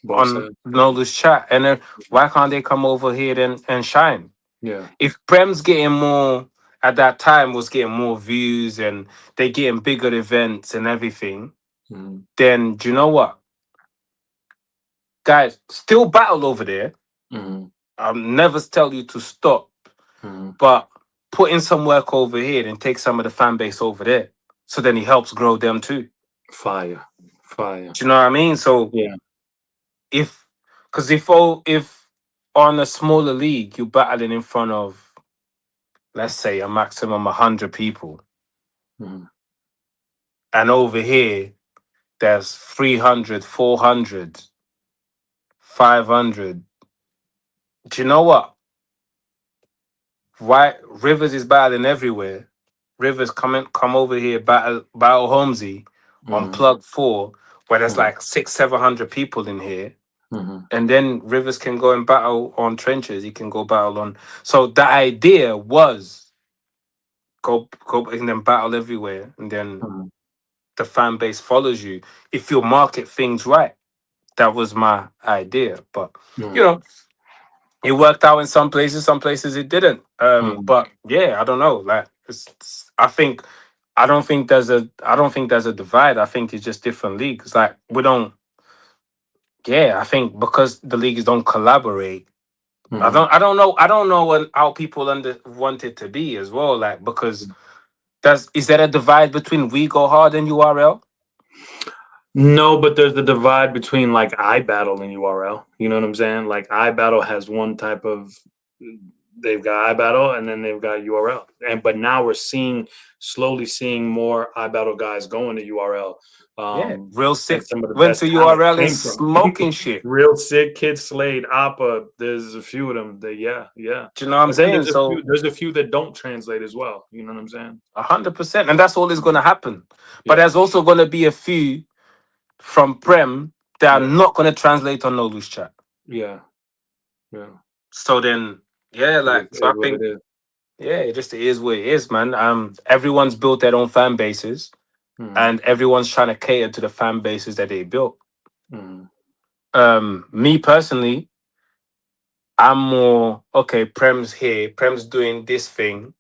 Both on sides. Nolu's chat, and then why can't they come over here and shine? Yeah. If Prem's getting more at that time was getting more views and they getting bigger events and everything, Hmm. then do you know what, guys? Still battle over there. Hmm. I'll never tell you to stop, Hmm. but put in some work over here and take some of the fan base over there. So then he helps grow them too. Fire. Fire. Do you know what I mean? So Yeah. if, because if on a smaller league you're battling in front of, let's say, a maximum 100 people, Hmm. and over here there's 300, 400, 500. Do you know what? Why Rivers is battling everywhere? Rivers come over here, battle Holmesy on Hmm. plug 4, where there's Hmm. like 600-700 people in here. Hmm. And then Rivers can go and battle on trenches. He can go battle on. So the idea was go and then battle everywhere, and then Hmm. the fan base follows you if you market things right. That was my idea, but you Hmm. know, it worked out in some places it didn't. Hmm. But yeah, I don't know. Like, I don't think there's a divide. I think it's just different leagues. Like we don't. Yeah, I think because the leagues don't collaborate. Hmm. I don't know how people want it to be as well. Like because is there a divide between We Go Hard and URL? No, but there's the divide between like iBattle and URL. You know what I'm saying? Like iBattle has one type of, they've got iBattle and then they've got URL. And but now we're slowly seeing more iBattle guys going to URL. Yeah, real And sick. some of the Went best to talent URL and came from smoking shit. Real Sick, Kid Slade, Appa. There's a few of them. Yeah, yeah. Do you know what I'm But then saying? So there's a few that don't translate as well. You know what I'm saying? 100%, and that's all is going to happen. But Yeah, there's also going to be a few from Prem that are yeah, not going to translate on No Loose Chat. yeah, yeah. So then, yeah, It is, like it so I is what it think, is. yeah, it just is what it is, man. Everyone's built their own fan bases, Mm-hmm. and everyone's trying to cater to the fan bases that they built. Mm-hmm. Me personally, I'm more okay. Prem's here. Prem's doing this thing.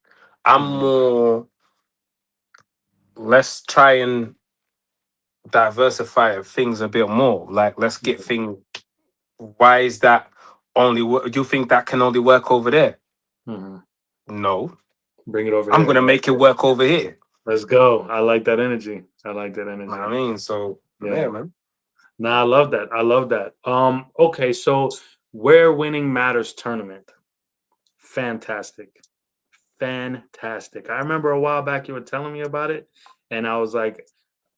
I'm Mm-hmm. more. Let's try and diversify things a bit more. Like, let's get things. Why is that only? Do you think that can only work over there? Mm-hmm. No, Bring it over I'm here. gonna make it work over here. Let's go. I like that energy. I like that You know what I energy. mean, so Yeah. yeah, man. Nah, I love that. I love that. Okay, so where winning matters tournament. Fantastic. Fantastic. I remember a while back you were telling me about it, and I was like,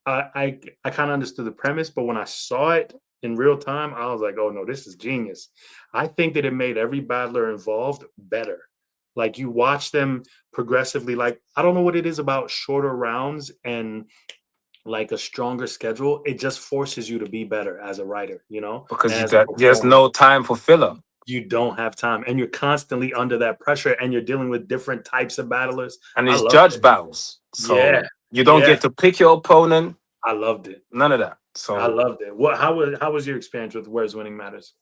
I kind of understood the premise, but when I saw it in real time, I was like, oh no, this is genius. I think that it made every battler involved better. Like you watch them progressively. Like I don't know what it is about shorter rounds and like a stronger schedule. It just forces you to be better as a writer, Because and as a there's performer. no time for filler, You don't have time, and you're constantly under that pressure, and you're dealing with different types of battlers. and I it's loved judge it. battles, Yeah, so you don't yeah, get to pick your opponent. I loved it. None of that. I So loved it. What? How was your experience with Where's Winning Matters?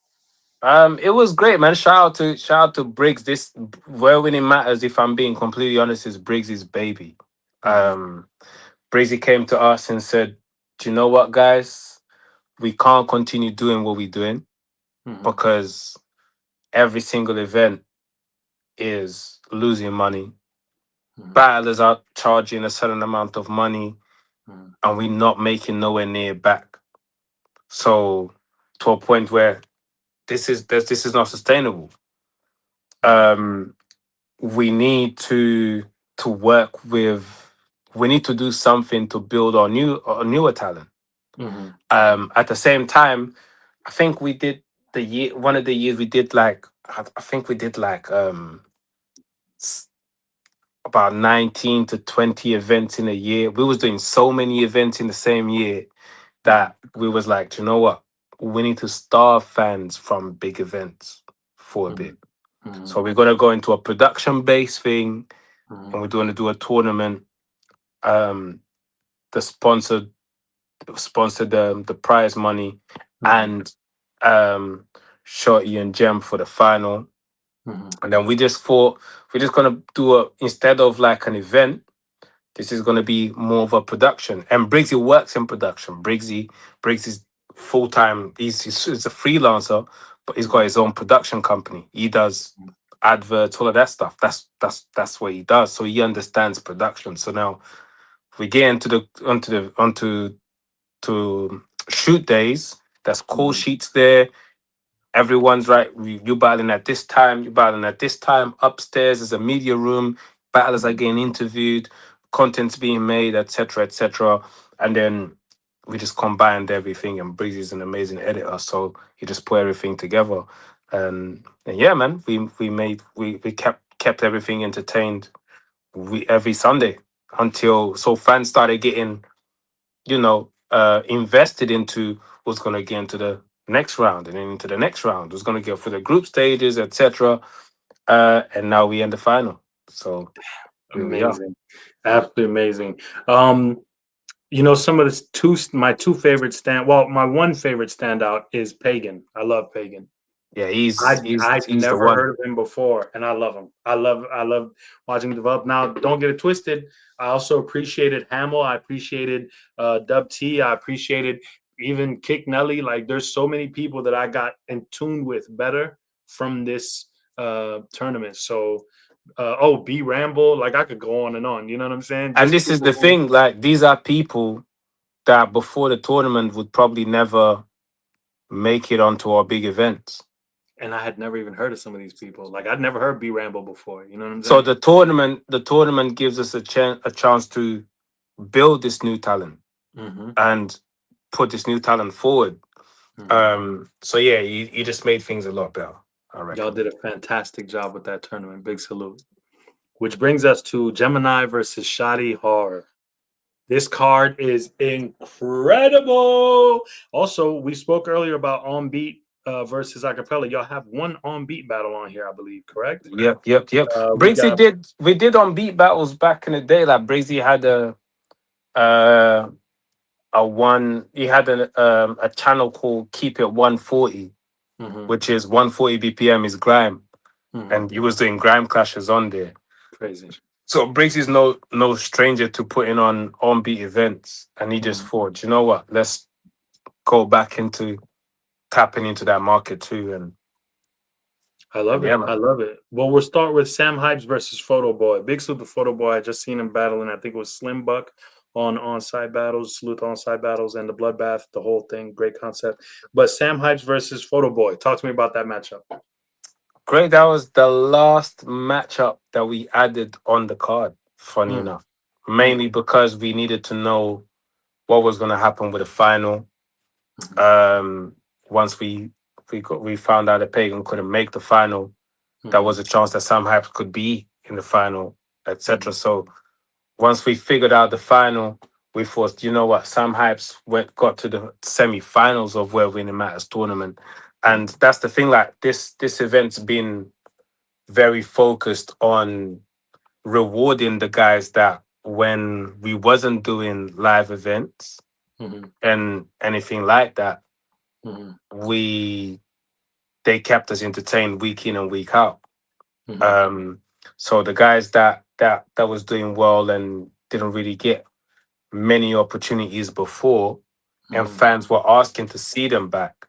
it was great, man. Shout out to Briggs. This where winning matters. If I'm being completely honest, is Briggs's baby. Hmm. Um, Briggsy came to us and said, "Do you know what, guys? We can't continue doing what we're doing Hmm. because every single event is losing money. Hmm. Battlers are charging a certain amount of money, Hmm. and we're not making nowhere near back. So to a point where this is not sustainable. We need to work with. We need to do something to build our newer talent. At the same time, I think we did one of the years we did like I think we did like about 19 to 20 events in a year. We was doing so many events in the same year that we was like, "Do you know what? We need to starve fans from big events for a bit. So we're gonna go into a production-based thing, and we're going to do a tournament. The sponsored the prize money and Shotty and Gem for the final. And then we just thought we're just gonna do instead of like an event, this is gonna be more of a production. And Briggs works in production. Briggs is full time. He's a freelancer, but he's got his own production company. He does adverts, all of that stuff. That's what he does. So he understands production. So now we get onto shoot days. That's call sheets there. Everyone's right. You battling at this time. You battling at this time. Upstairs is a media room. Battlers are getting interviewed. Content's being made, etc., etc. And then we just combined everything. And Briggs is an amazing editor, so he just put everything together. And yeah, man, we kept everything entertained. Every Sunday until fans started getting, invested into what's going to get into the next round and then into the next round. Who's going to get for the group stages, etc. And now we in the final. So amazing, absolutely amazing. Some of my two favorites my one favorite standout is Pagan. I love Pagan. Yeah, he's never the one. heard of him before, and I love him. I love watching him develop. Now, don't get it twisted. I also appreciated Hamill. I appreciated DubTee. I appreciated even Kick Nelly. Like, there's so many people that I got in tune with better from this tournament. So, B Ramble. Like, I could go on and on. You know what I'm saying? And this is the thing. Like, these are people that before the tournament would probably never make it onto our big events. And I had never even heard of some of these people. Like, I'd never heard B Ramble before. You know what I'm So saying? the tournament gives us a chance to build this new talent and put this new talent forward. So yeah, you just made things a lot better. I reckon. Y'all did a fantastic job with that tournament. Big salute. Which brings us to Gemini versus Shotty Horror. This card is incredible. Also, we spoke earlier about On Beat versus Acapella. Y'all have one On Beat battle on here, I believe, correct? Yep. Briggsy we did On Beat battles back in the day. Like Briggsy had he had a channel called Keep It 140, which is 140 BPM is grime. And he was doing grime clashes on there. Crazy. So Briggs is no stranger to putting on beat events, and he just thought, you know what, let's go back into tapping into that market too. And I love it. I love it. Well, we'll start with Sam Hypes versus PhotoBoy. Big salute to PhotoBoy. I just seen him battling. I think it was Slim Buck on OnSite battles. Salute to OnSite battles and the Bloodbath, the whole thing. Great concept. But Sam Hypes versus PhotoBoy. Talk to me about that matchup. Great. That was the last matchup that we added on the card, funny enough. Mainly because we needed to know what was going to happen with the final. Once we found out that Pagan couldn't make the final, there was a chance that Sam Hypes could be in the final, etc. So once we figured out the final, we thought, you know what, Sam Hypes got to the semi-finals of Where Winning Matters tournament. And that's the thing, like this event's been very focused on rewarding the guys that when we wasn't doing live events and anything like that, they kept us entertained week in and week out. So the guys that was doing well and didn't really get many opportunities before, and fans were asking to see them back,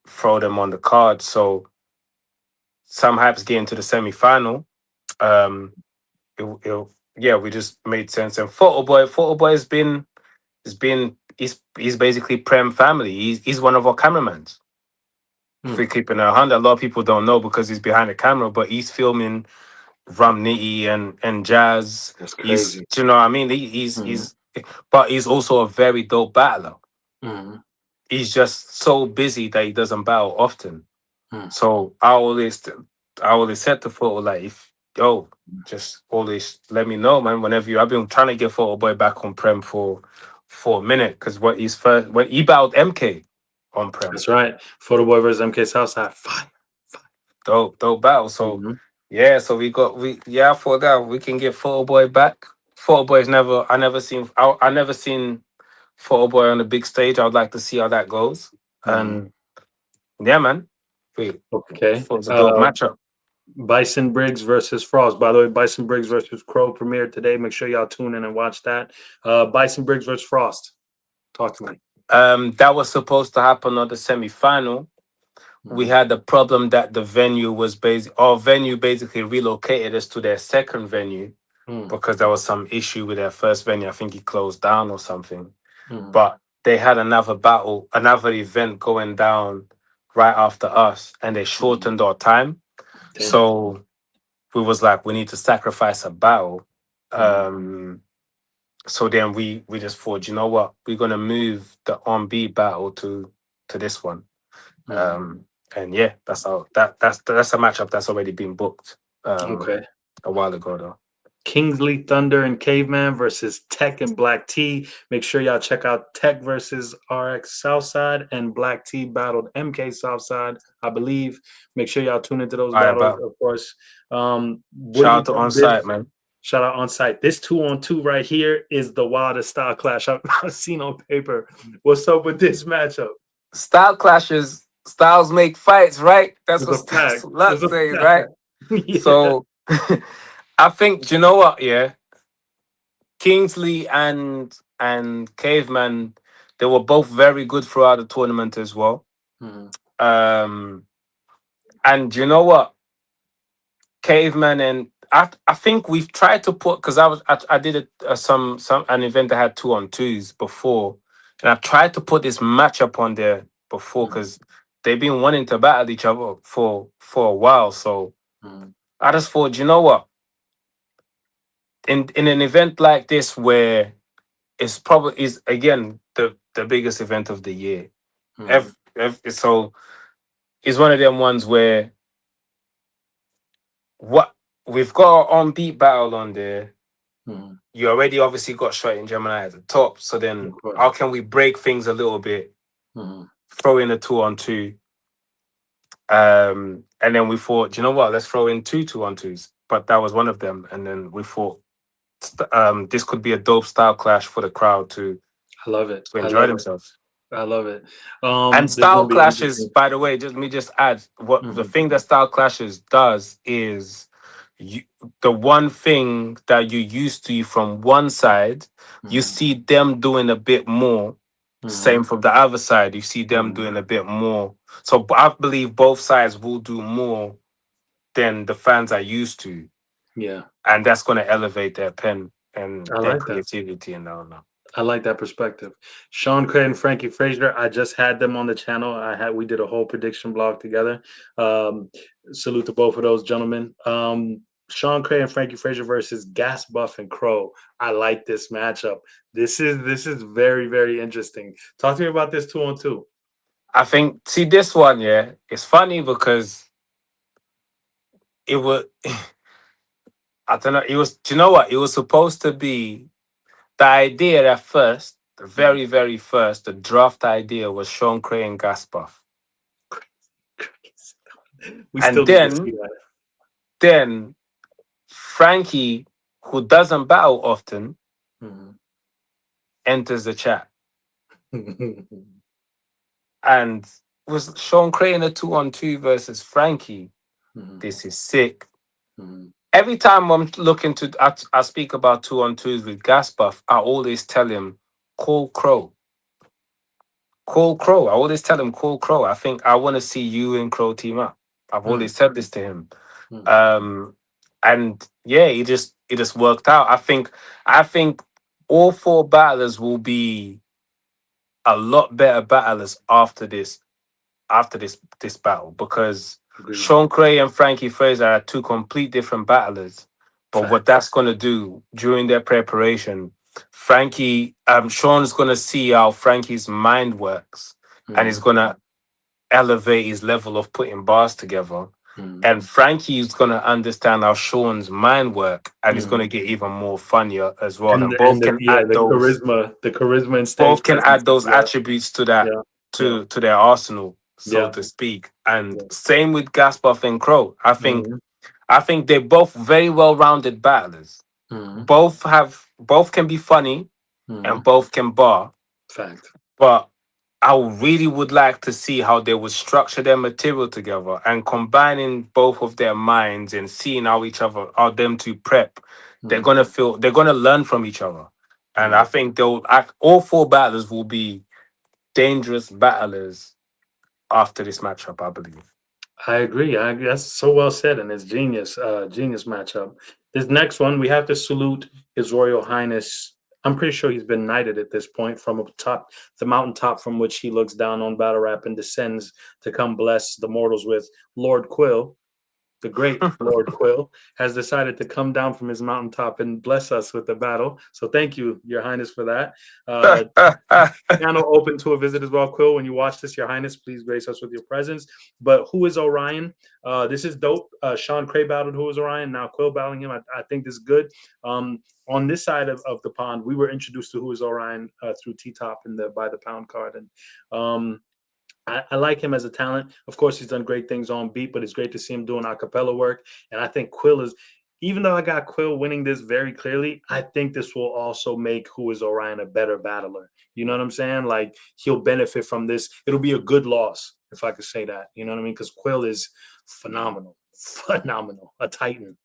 throw them on the card. So Sam Hypes getting to the semi-final, we just made sense. And PhotoBoy has been he's basically Prem family. He's one of our cameramans. If we're keeping it 100, a lot of people don't know because he's behind the camera, but he's filming Rum Nitty and Jazz. That's He's, crazy. do you know what I mean? But he's also a very dope battler. Mm-hmm. He's just so busy that he doesn't battle often. Mm. So I always said to Photo, like, if yo, just always let me know, man. Whenever I've been trying to get PhotoBoy back on Prem for a minute because when he battled MK on Prem. That's right. PhotoBoy versus MK Southside. Fire. Dope battle. So yeah, so I thought that we can get PhotoBoy back. PhotoBoy's I never seen PhotoBoy on the big stage. I would like to see how that goes. And yeah, man. Okay. It was a dope matchup. Bison Briggs versus Frost. By the way, Bison Briggs versus Crow premiered today. Make sure y'all tune in and watch that. Bison Briggs versus Frost. Talk to me. That was supposed to happen on the semi-final. We had the problem that the venue basically relocated us to their second venue because there was some issue with their first venue. I think he closed down or something. But they had another event going down right after us, and they shortened our time. Damn. So we was like, we need to sacrifice a battle. So then we just thought, you know what, we're gonna move the on-beat battle to this one. And yeah, that's a matchup that's already been booked. Okay. A while ago though. Kingslee Thunder and Caveman versus Tech and Black T. Make sure y'all check out Tech versus RX Southside, and Black T battled MK Southside, I believe. Make sure y'all tune into those battles, of course. Shout out to OnSite, man. Shout out OnSite. This 2-on-2 right here is the wildest style clash I've seen on paper. What's up with this matchup? Style clashes, styles make fights, right? That's what Lux says, right? Yeah. So I think, you know what, yeah? Kingslee and Caveman, they were both very good throughout the tournament as well. And you know what? Caveman and I think we've tried to put, because I did an event that had 2-on-2s before, and I tried to put this matchup on there before because they've been wanting to battle each other for a while. So I just thought, you know what? In an event like this where it's probably is again the biggest event of the year. So it's one of them ones where what we've got our on-beat battle on there. You already obviously got Shotty and Gemini at the top. So then how can we break things a little bit? Throw in a 2-on-2. And then we thought, you know what, let's throw in 2-on-2s. But that was one of them. And then we thought this could be a dope style clash for the crowd to enjoy themselves. I love it. And style clashes, by the way, just add what the thing that style clashes does is the one thing that you used to from one side, you see them doing a bit more. Same from the other side, you see them doing a bit more. So I believe both sides will do more than the fans are used to. Yeah. And that's going to elevate their pen and their like creativity and all that. I like that perspective. Sean Kray and Frankie Frazier, I just had them on the channel. We did a whole prediction blog together. Salute to both of those gentlemen. Sean Kray and Frankie Frazier versus Ghast Buff and Crow. I like this matchup. This is very, very interesting. Talk to me about this 2-on-2. I think, see this one, yeah, it's funny because it was, I don't know, it was, do you know what? It was supposed to be the idea at first, the very, very first, the draft idea was Sean Kray and Ghast Buff. Then Frankie, who doesn't battle often, enters the chat. And was Sean Kray in a 2-on-2 versus Frankie. This is sick. Every time I'm looking to, I speak about 2-on-2s with Ghast Buff, I always tell him, call Crow. Call Crow. I always tell him, call Crow. I think I want to see you and Crow team up. I've always said this to him. And yeah, it just worked out. I think all 4 battlers will be a lot better battlers after this battle, because Agreed. Sean Kray and Frankie Fraser are two complete different battlers. But Fact. what that's gonna do during their preparation, Sean's gonna see how Frankie's mind works, and he's gonna elevate his level of putting bars together. And Frankie's gonna understand how Sean's mind work, and it's gonna get even more funnier as well. And both can add the those. charisma and stage Both can presence. add those attributes to that, to their arsenal, so to speak. And same with Gaspuff and Crow. I think they're both very well-rounded battlers. Both can be funny, and both can bar. Fact. But I really would like to see how they would structure their material together, and combining both of their minds and seeing how them two prep. They're gonna learn from each other. And I think all four battlers will be dangerous battlers after this matchup, I believe. I agree. That's so well said, and it's genius matchup. This next one, we have to salute His Royal Highness. I'm pretty sure he's been knighted at this point from the mountaintop from which he looks down on battle rap and descends to come bless the mortals with. Lord Quill, the great Lord Quill, has decided to come down from his mountaintop and bless us with the battle. So thank you, Your Highness, for that. Channel open to a visit as well, Quill. When you watch this, Your Highness, please grace us with your presence. But WhoIsOrion? This is dope. Sean Kray battled WhoIsOrion. Now Quill battling him. I think this is good. On this side of the pond, we were introduced to WhoIsOrion through T-Top and the By the Pound card. And I like him as a talent. Of course, he's done great things on beat, but it's great to see him doing acapella work. And I think Quill is, even though I got Quill winning this very clearly, I think this will also make WhoIsOrion a better battler. You know what I'm saying? Like, he'll benefit from this. It'll be a good loss, if I could say that. You know what I mean? Because Quill is phenomenal, a titan.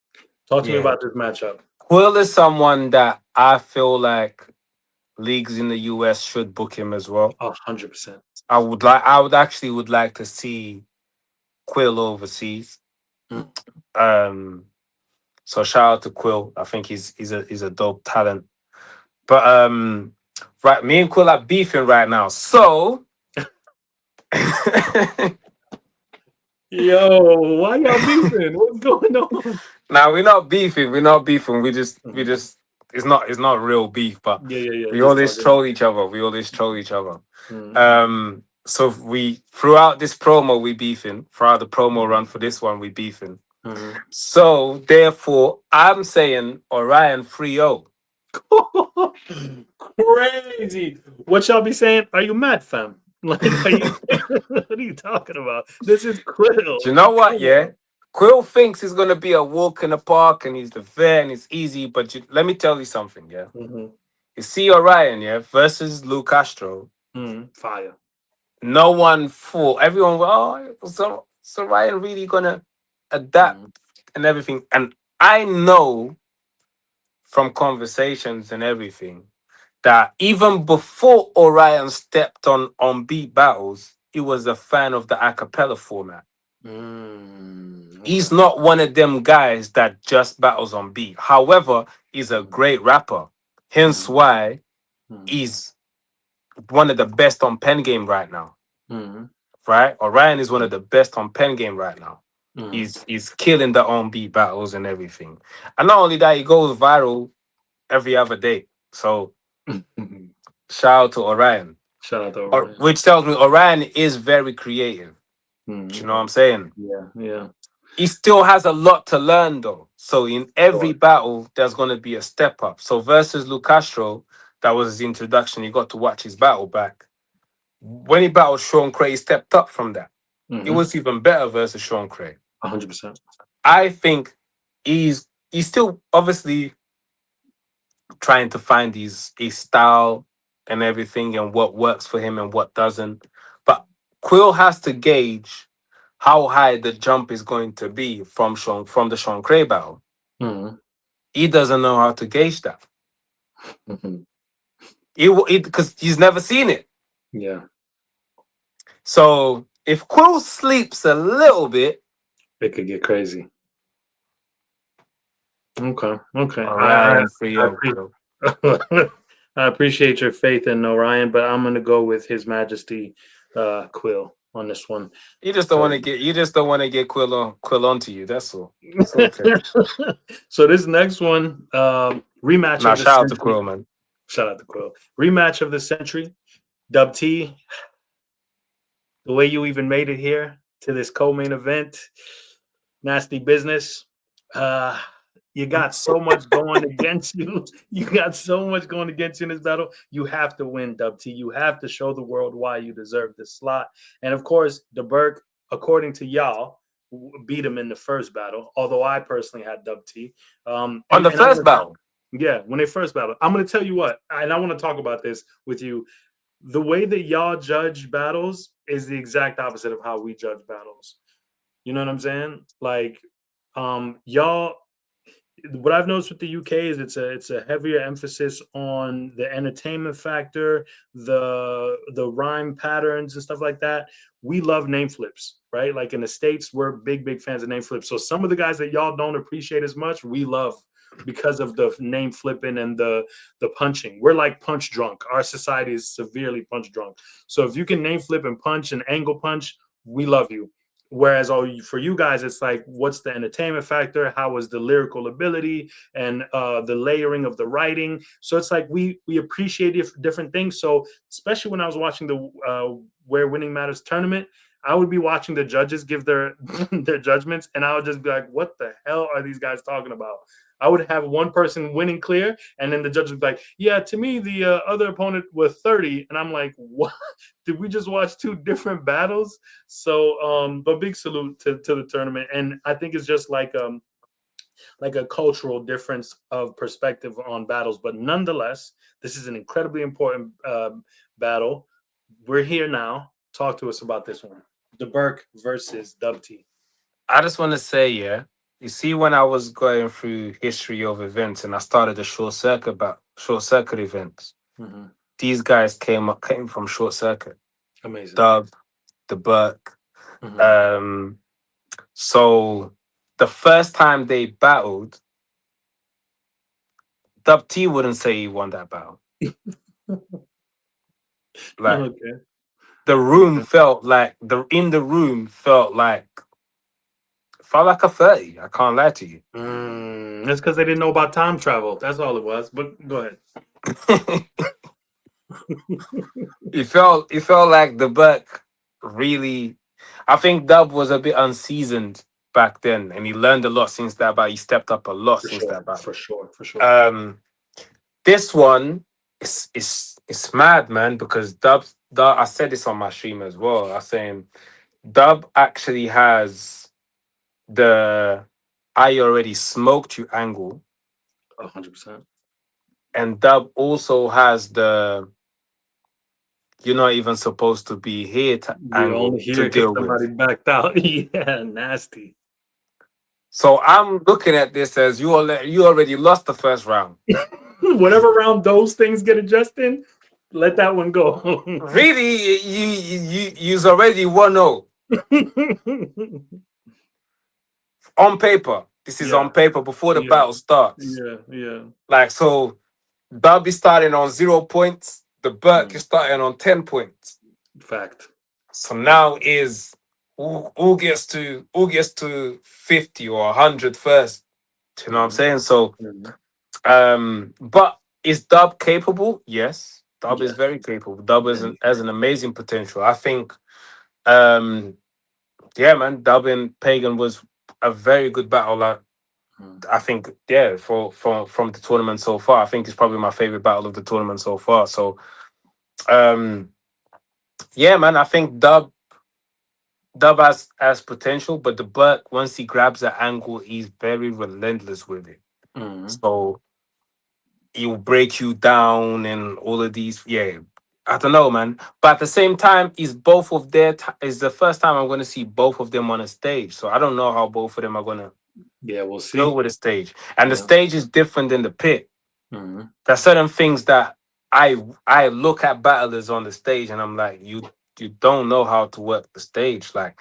Talk to me about this matchup. Quill is someone that I feel like leagues in the US should book him as well. 100%. I would actually like to see Quill overseas. So shout out to Quill. I think he's a dope talent. But right, me and Quill are beefing right now. So yo, why y'all beefing? What's going on? Now we're not beefing. We just it's not real beef, but we always troll each other. So throughout this promo we beefing. Throughout the promo run for this one we beefing. So therefore I'm saying Orion 3-0. Crazy. What y'all be saying? Are you mad, fam? Like, what are you talking about? This is Quill. Do you know what? Yeah, Quill thinks it's gonna be a walk in the park and he's the vet and it's easy. But let me tell you something. Yeah, you see Orion, versus Lou Castro. Fire. No one thought. Everyone, so Orion really gonna adapt and everything. And I know from conversations and everything that even before Orion stepped on beat battles, he was a fan of the acapella format. He's not one of them guys that just battles on beat. However, he's a great rapper. Hence why he's one of the best on pen game right now. Right? Orion is one of the best on pen game right now. He's killing the on beat battles and everything. And not only that, he goes viral every other day. So shout out to Orion. Which tells me Orion is very creative. Do you know what I'm saying? Yeah. He still has a lot to learn though. So in every battle, there's going to be a step up. So versus Lou Castro, that was his introduction. You got to watch his battle back. When he battled Sean Kray, he stepped up from that. It was even better versus Sean Kray. 100%. I think he's still obviously trying to find his style and everything and what works for him and what doesn't. But Quill has to gauge how high the jump is going to be from the Sean Kray battle. He doesn't know how to gauge that. Because he's never seen it. Yeah. So if Quill sleeps a little bit, it could get crazy. Okay. All right, I appreciate your faith in Orion, but I'm gonna go with His Majesty Quill on this one. You just don't want to get. You just don't want to get Quill onto you. That's all. It's okay. So this next one, rematch Now of the shout out to century. Quill, man. Shout out to Quill. Rematch of the century. DubTee, the way you even made it here to this co-main event, nasty business. You got so much going against you. You got so much going against you in this battle. You have to win, DubTee. You have to show the world why you deserve this slot. And of course, Deburke, according to y'all, beat him in the first battle. Although I personally had DubTee. On the first battle. Yeah, when they first battled. I'm going to tell you what, and I want to talk about this with you. The way that y'all judge battles is the exact opposite of how we judge battles. You know what I'm saying? Like, y'all, what I've noticed with the UK is it's a heavier emphasis on the entertainment factor, the rhyme patterns and stuff like that. We love name flips, right? Like in the States, we're big fans of name flips. So some of the guys that y'all don't appreciate as much, we love because of the name flipping and the punching. We're like punch drunk. Our society is severely punch drunk. So if you can name flip and punch and angle punch, we love you. Whereas for you guys, it's like, what's the entertainment factor? How was the lyrical ability and the layering of the writing? So it's like we appreciate different things. So especially when I was watching the Where Winning Matters tournament, I would be watching the judges give their their judgments, and I would just be like, what the hell are these guys talking about? I would have one person winning clear, and then the judge would be like, yeah, to me, the other opponent was 30. And I'm like, what? Did we just watch two different battles? So, but big salute to the tournament. And I think it's just like a cultural difference of perspective on battles. But nonetheless, this is an incredibly important battle. We're here now. Talk to us about this one. Deburke versus DubTee. I just want to say, yeah, you see, when I was going through history of events and I started the short circuit events, these guys came from short circuit. Amazing. Deburke. So the first time they battled, DubTee wouldn't say he won that battle. Like, okay. the room felt like felt like a 30. I can't lie to you. That's because they didn't know about time travel. That's all it was. But go ahead. It felt like Deburke really. I think Dub was a bit unseasoned back then, and he learned a lot since that battle. He stepped up a lot since that battle. For sure. This one is mad, man, because Dub. I said this on my stream as well. I was saying Dub actually has the I already smoked you angle. 100%. And Dub also has the you're not even supposed to be here to angle to deal with. Somebody backed out. Yeah, nasty. So I'm looking at this as you already lost the first round. Whatever round those things get adjusted, let that one go. Really, you's already 1-0. On paper. This is on paper before the battle starts. Yeah. Like, so Dub is starting on 0 points. Deburke is starting on 10 points. Fact. So now is who gets to 50 or 100 first? You know what I'm saying? So but is Dub capable? Yes. Dub is very capable. Dub has an amazing potential. I think man, Dub and Pagan was a very good battle. I think, from the tournament so far, I think it's probably my favorite battle of the tournament so far. So, man, I think Dub has potential, but Deburke, once he grabs the angle, he's very relentless with it. So he'll break you down and all of these. Yeah, I don't know, man. But at the same time, is the first time I'm going to see both of them on a stage. So I don't know how both of them are going to. Yeah, we'll see. Go with the stage, and the stage is different than the pit. There's certain things that I look at battlers on the stage, and I'm like, you don't know how to work the stage. Like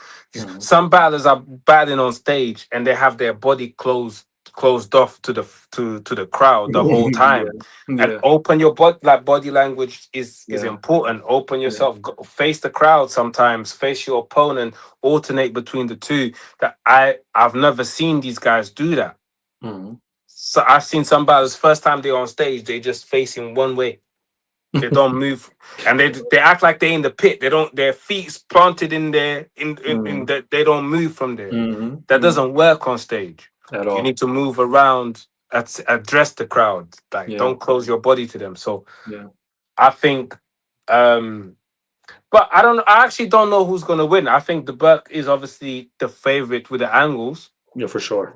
some battlers are battling on stage, and they have their body closed closed off to the crowd the whole time, and Yeah. open your body language is important. Open yourself, face the crowd sometimes, face your opponent, alternate between the two. That I've never seen these guys do that. Mm-hmm. So I've seen some battles, first time they're on stage, they just facing one way. They don't move, and they act like they're in the pit. They don't. Their feet's planted in there. In that they don't move from there. Mm-hmm. That doesn't work on stage. At all. You need to move around, address the crowd. Like don't close your body to them. So I think, but I actually don't know who's gonna win. I think Deburke is obviously the favorite with the angles. Yeah, for sure.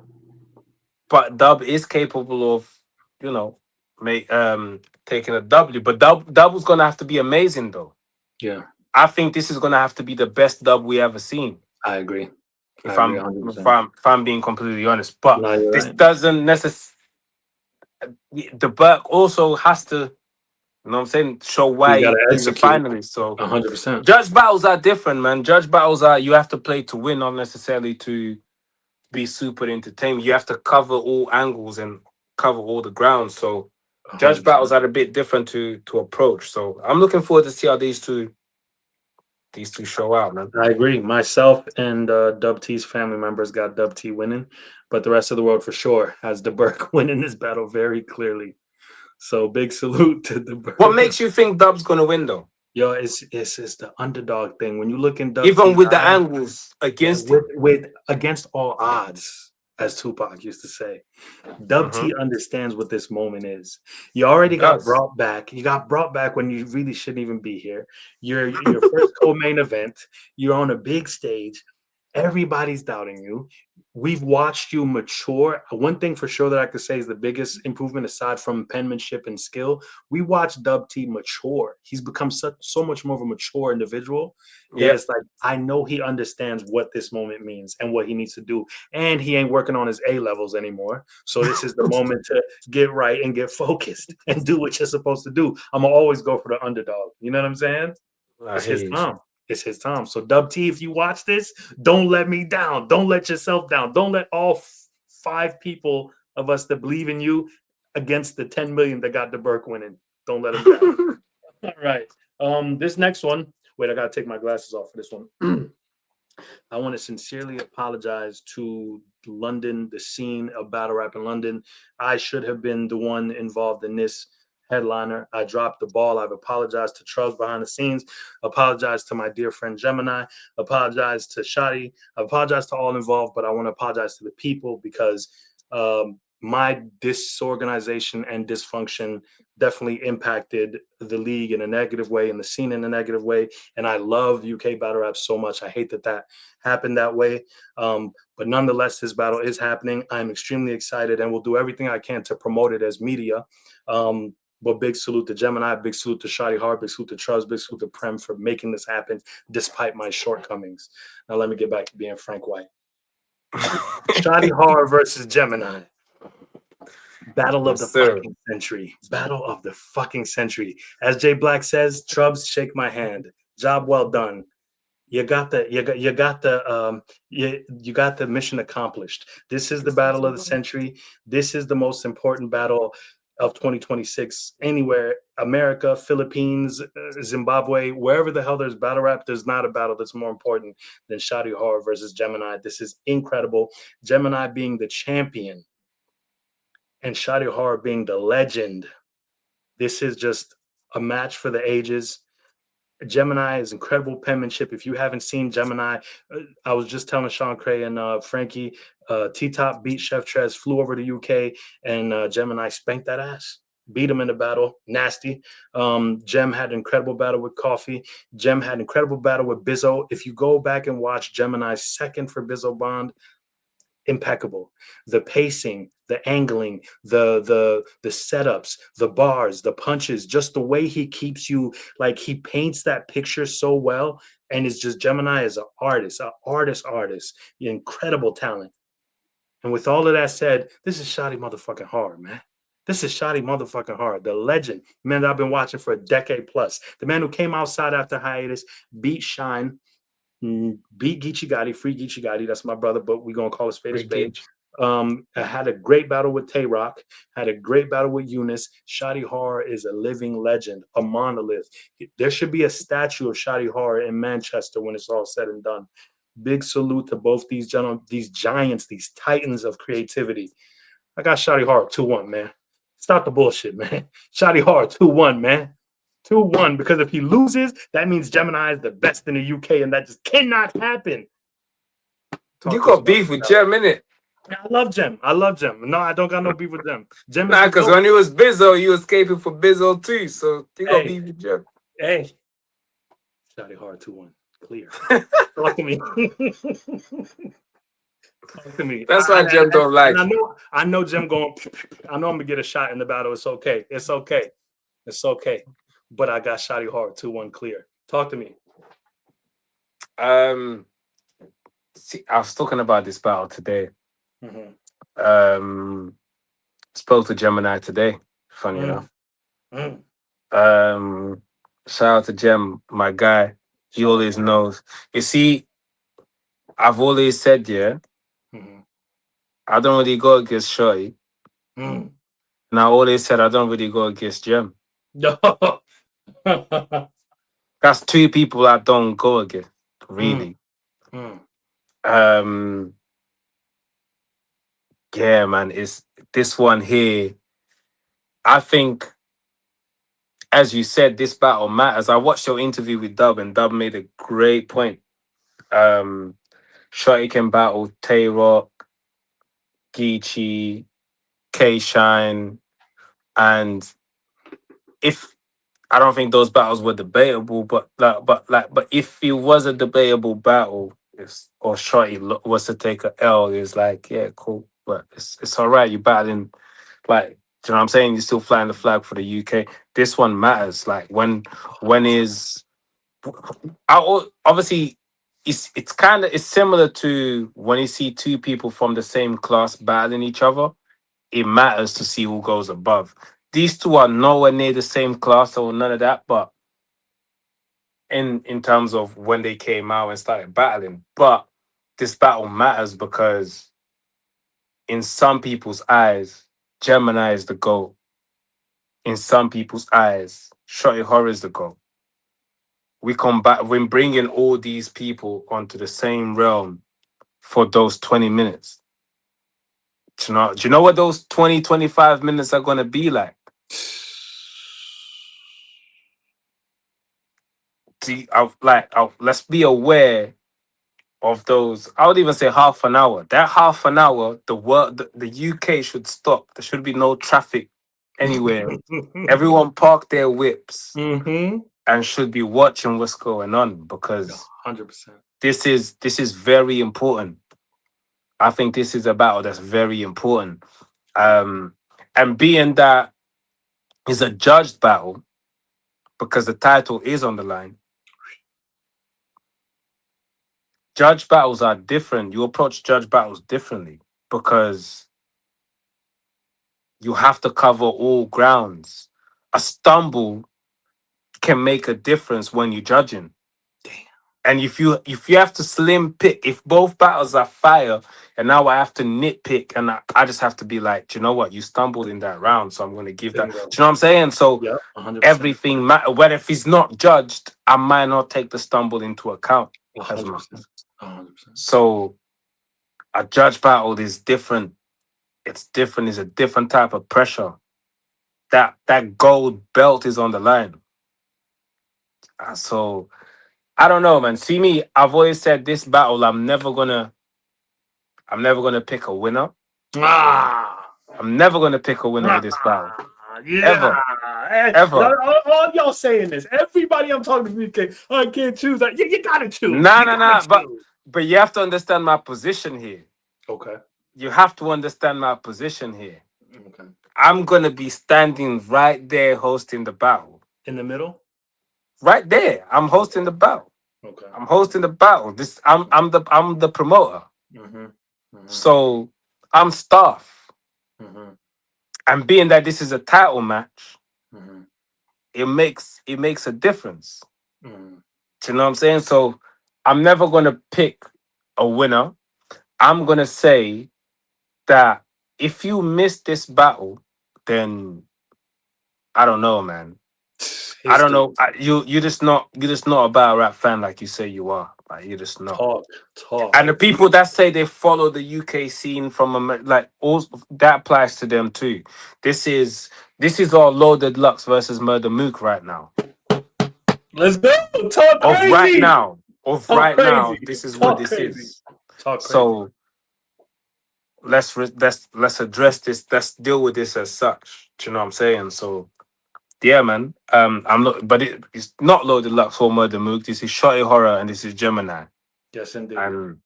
But Dub is capable of, taking a W. But Dub was gonna have to be amazing though. Yeah. I think this is gonna have to be the best dub we ever seen. I agree. If I'm being completely honest. But this doesn't necessarily. Deburke also has to, you know what I'm saying, show why he's a finalist. So 100%. Judge battles are different, man. Judge battles are, you have to play to win, not necessarily to be super entertaining. You have to cover all angles and cover all the ground. So 100%. Judge battles are a bit different to approach. So I'm looking forward to see how these two show out, man. I agree. Myself and DubTee's family members got DubTee winning, but the rest of the world for sure has Deburke winning this battle very clearly. So big salute to Deburke. What makes you think Dub's gonna win though? Yo, it's the underdog thing. When you look in DubTee, even with the angles against against all odds, as Tupac used to say, DubTee understands what this moment is. You already got brought back. You got brought back when you really shouldn't even be here. You're your first co-main event. You're on a big stage. Everybody's doubting you. We've watched you mature. One thing for sure that I could say is the biggest improvement, aside from penmanship and skill, we watched DubTee mature. He's become so much more of a mature individual. Yeah, it's like, I know he understands what this moment means and what he needs to do. And he ain't working on his A levels anymore. So this is the moment to get right and get focused and do what you're supposed to do. I'm going to always go for the underdog. You know what I'm saying? It's his time. It's his time. So DubTee, if you watch this, don't let me down. Don't let yourself down. Don't let all 5 people of us that believe in you against the 10 million that got Deburke winning. Don't let him down. All right. This next one. Wait, I got to take my glasses off for this one. I want to sincerely apologize to London, the scene of battle rap in London. I should have been the one involved in this headliner. I dropped the ball. I've apologized to Troubz behind the scenes, apologized to my dear friend Gemini, apologized to Shotty, I apologize to all involved, but I want to apologize to the people because my disorganization and dysfunction definitely impacted the league in a negative way and the scene in a negative way. And I love UK battle rap so much. I hate that happened that way. But nonetheless, this battle is happening. I'm extremely excited and will do everything I can to promote it as media. But big salute to Gemini, big salute to Shotty Hard, big salute to Troubz, big salute to Prem for making this happen despite my shortcomings. Now let me get back to being Frank White. Shotty Hard versus Gemini. Battle of the fucking century. Battle of the fucking century. As Jay Black says, Troubz, shake my hand. Job well done. You got the mission accomplished. This is the battle of the century. This is the most important battle of 2026 anywhere. America, Philippines, Zimbabwe, wherever the hell there's battle rap, there's not a battle that's more important than Shotty Horroh versus Gemini. This is incredible. Gemini being the champion and Shotty Horroh being the legend. This is just a match for the ages. Gemini is incredible penmanship. If you haven't seen Gemini, I was just telling Sean Kray and Frankie, T-Top beat Chef Trez, flew over to UK, and Gemini spanked that ass. Beat him in the battle. Nasty. Gem had an incredible battle with Coffee. Gem had an incredible battle with Bizzo. If you go back and watch Gemini's second for Bizzo Bond, impeccable. The pacing, the angling, the setups, the bars, the punches, just the way he keeps you, like he paints that picture so well. And it's just Gemini is an artist, incredible talent. And with all of that said, this is Shotty motherfucking Hard, man. This is Shotty motherfucking Hard, the legend, man that I've been watching for a decade plus. The man who came outside after hiatus, beat Shine, beat Geechee Gotti, free Geechee Gotti. That's my brother, but we're going to call it spade a spade. I had a great battle with Tay Rock, had a great battle with Eunice. Shotty Horroh is a living legend, a monolith. There should be a statue of Shotty Horroh in Manchester when it's all said and done. Big salute to both these gentlemen, these giants, these titans of creativity. I got Shotty Horroh 2-1, man. Stop the bullshit, man. Shotty Horroh 2-1, man. 2-1, because if he loses, that means Gemini is the best in the UK, and that just cannot happen. You got beef with Gem, innit? I love Gem. I love Gem. No, I don't got no beef with Gem. Gem Nah, because when he was Bizzo, you was caping for Bizzo too. So you got beef with Gem. Hey. Shotty Horroh 2-1. Clear. Talk to me. Talk to me. That's why Gem don't like. I know Gem going, I know I'm gonna get a shot in the battle. It's okay. It's okay. It's okay. But I got Shotty Horroh 2-1 clear. Talk to me. See, I was talking about this battle today. Spoke to Gemini today, funny enough. Shout out to Gem, my guy. He always knows. You see, I've always said, yeah, I don't really go against Shotty. And I always said I don't really go against Gem. That's two people I don't go against, really. Yeah, man, it's this one here. I think, as you said, this battle matters. I watched your interview with Dub, and Dub made a great point. Shotty can battle Tay Rock, Geechee, K-Shine, and if I don't think those battles were debatable, but if it was a debatable battle, or Shotty was to take a L, it's like, yeah, cool. But it's all right. You're battling, like, do you know what I'm saying? You're still flying the flag for the UK. This one matters. Like, obviously, it's similar to when you see two people from the same class battling each other. It matters to see who goes above. These two are nowhere near the same class or none of that, but in terms of when they came out and started battling. But this battle matters because in some people's eyes, Gemini is the GOAT. In some people's eyes, Shotty Horroh is the GOAT. We come back when bringing all these people onto the same realm for those 20 minutes. Do you know what those 20, 25 minutes are going to be like? Let's be aware of those. I would even say half an hour. That half an hour, the UK should stop. There should be no traffic anywhere. Everyone park their whips and should be watching what's going on, because 100%. This is very important. I think this is a battle that's very important. And being that is a judged battle, because the title is on the line. Judge battles are different. You approach judge battles differently because you have to cover all grounds. A stumble can make a difference when you're judging. Damn. And if you have to slim pick, if both battles are fire, and now I have to nitpick, and I just have to be like, do you know what? You stumbled in that round, so I'm going to give that. Do you know what I'm saying? So yeah, 100%. Everything matters. Whether if he's not judged, I might not take the stumble into account. 100%. 100%. So a judge battle is different. It's different. It's a different type of pressure. That gold belt is on the line. So I don't know, man. See me, I've always said this battle, I'm never gonna pick a winner. I'm never gonna pick a winner with this battle. Yeah. Ever. All y'all saying this. Everybody I'm talking to, I can't choose. You gotta choose. Nah. But you have to understand my position here. Okay. You have to understand my position here. Okay. I'm gonna be standing right there hosting the battle. In the middle? Right there. I'm hosting the battle. Okay. I'm hosting the battle. I'm the promoter. So I'm staff. And being that this is a title match, it makes a difference. Do you know what I'm saying? So I'm never gonna pick a winner. I'm gonna say that if you miss this battle, then I don't know, man. I don't know. You're just not a battle rap fan like you say you are. Like you're just not. Talk. And the people that say they follow the UK scene from like all that applies to them too. This is all Loaded Lux versus Murder Mook right now. Let's go. Talk crazy. Of right now, this is what this is. Talk crazy. So let's address this. Let's deal with this as such. Do you know what I'm saying? So yeah, man. But it's not Loaded Lux or Murder Mook. This is Shotty Horroh and this is Gemini. Yes, indeed. And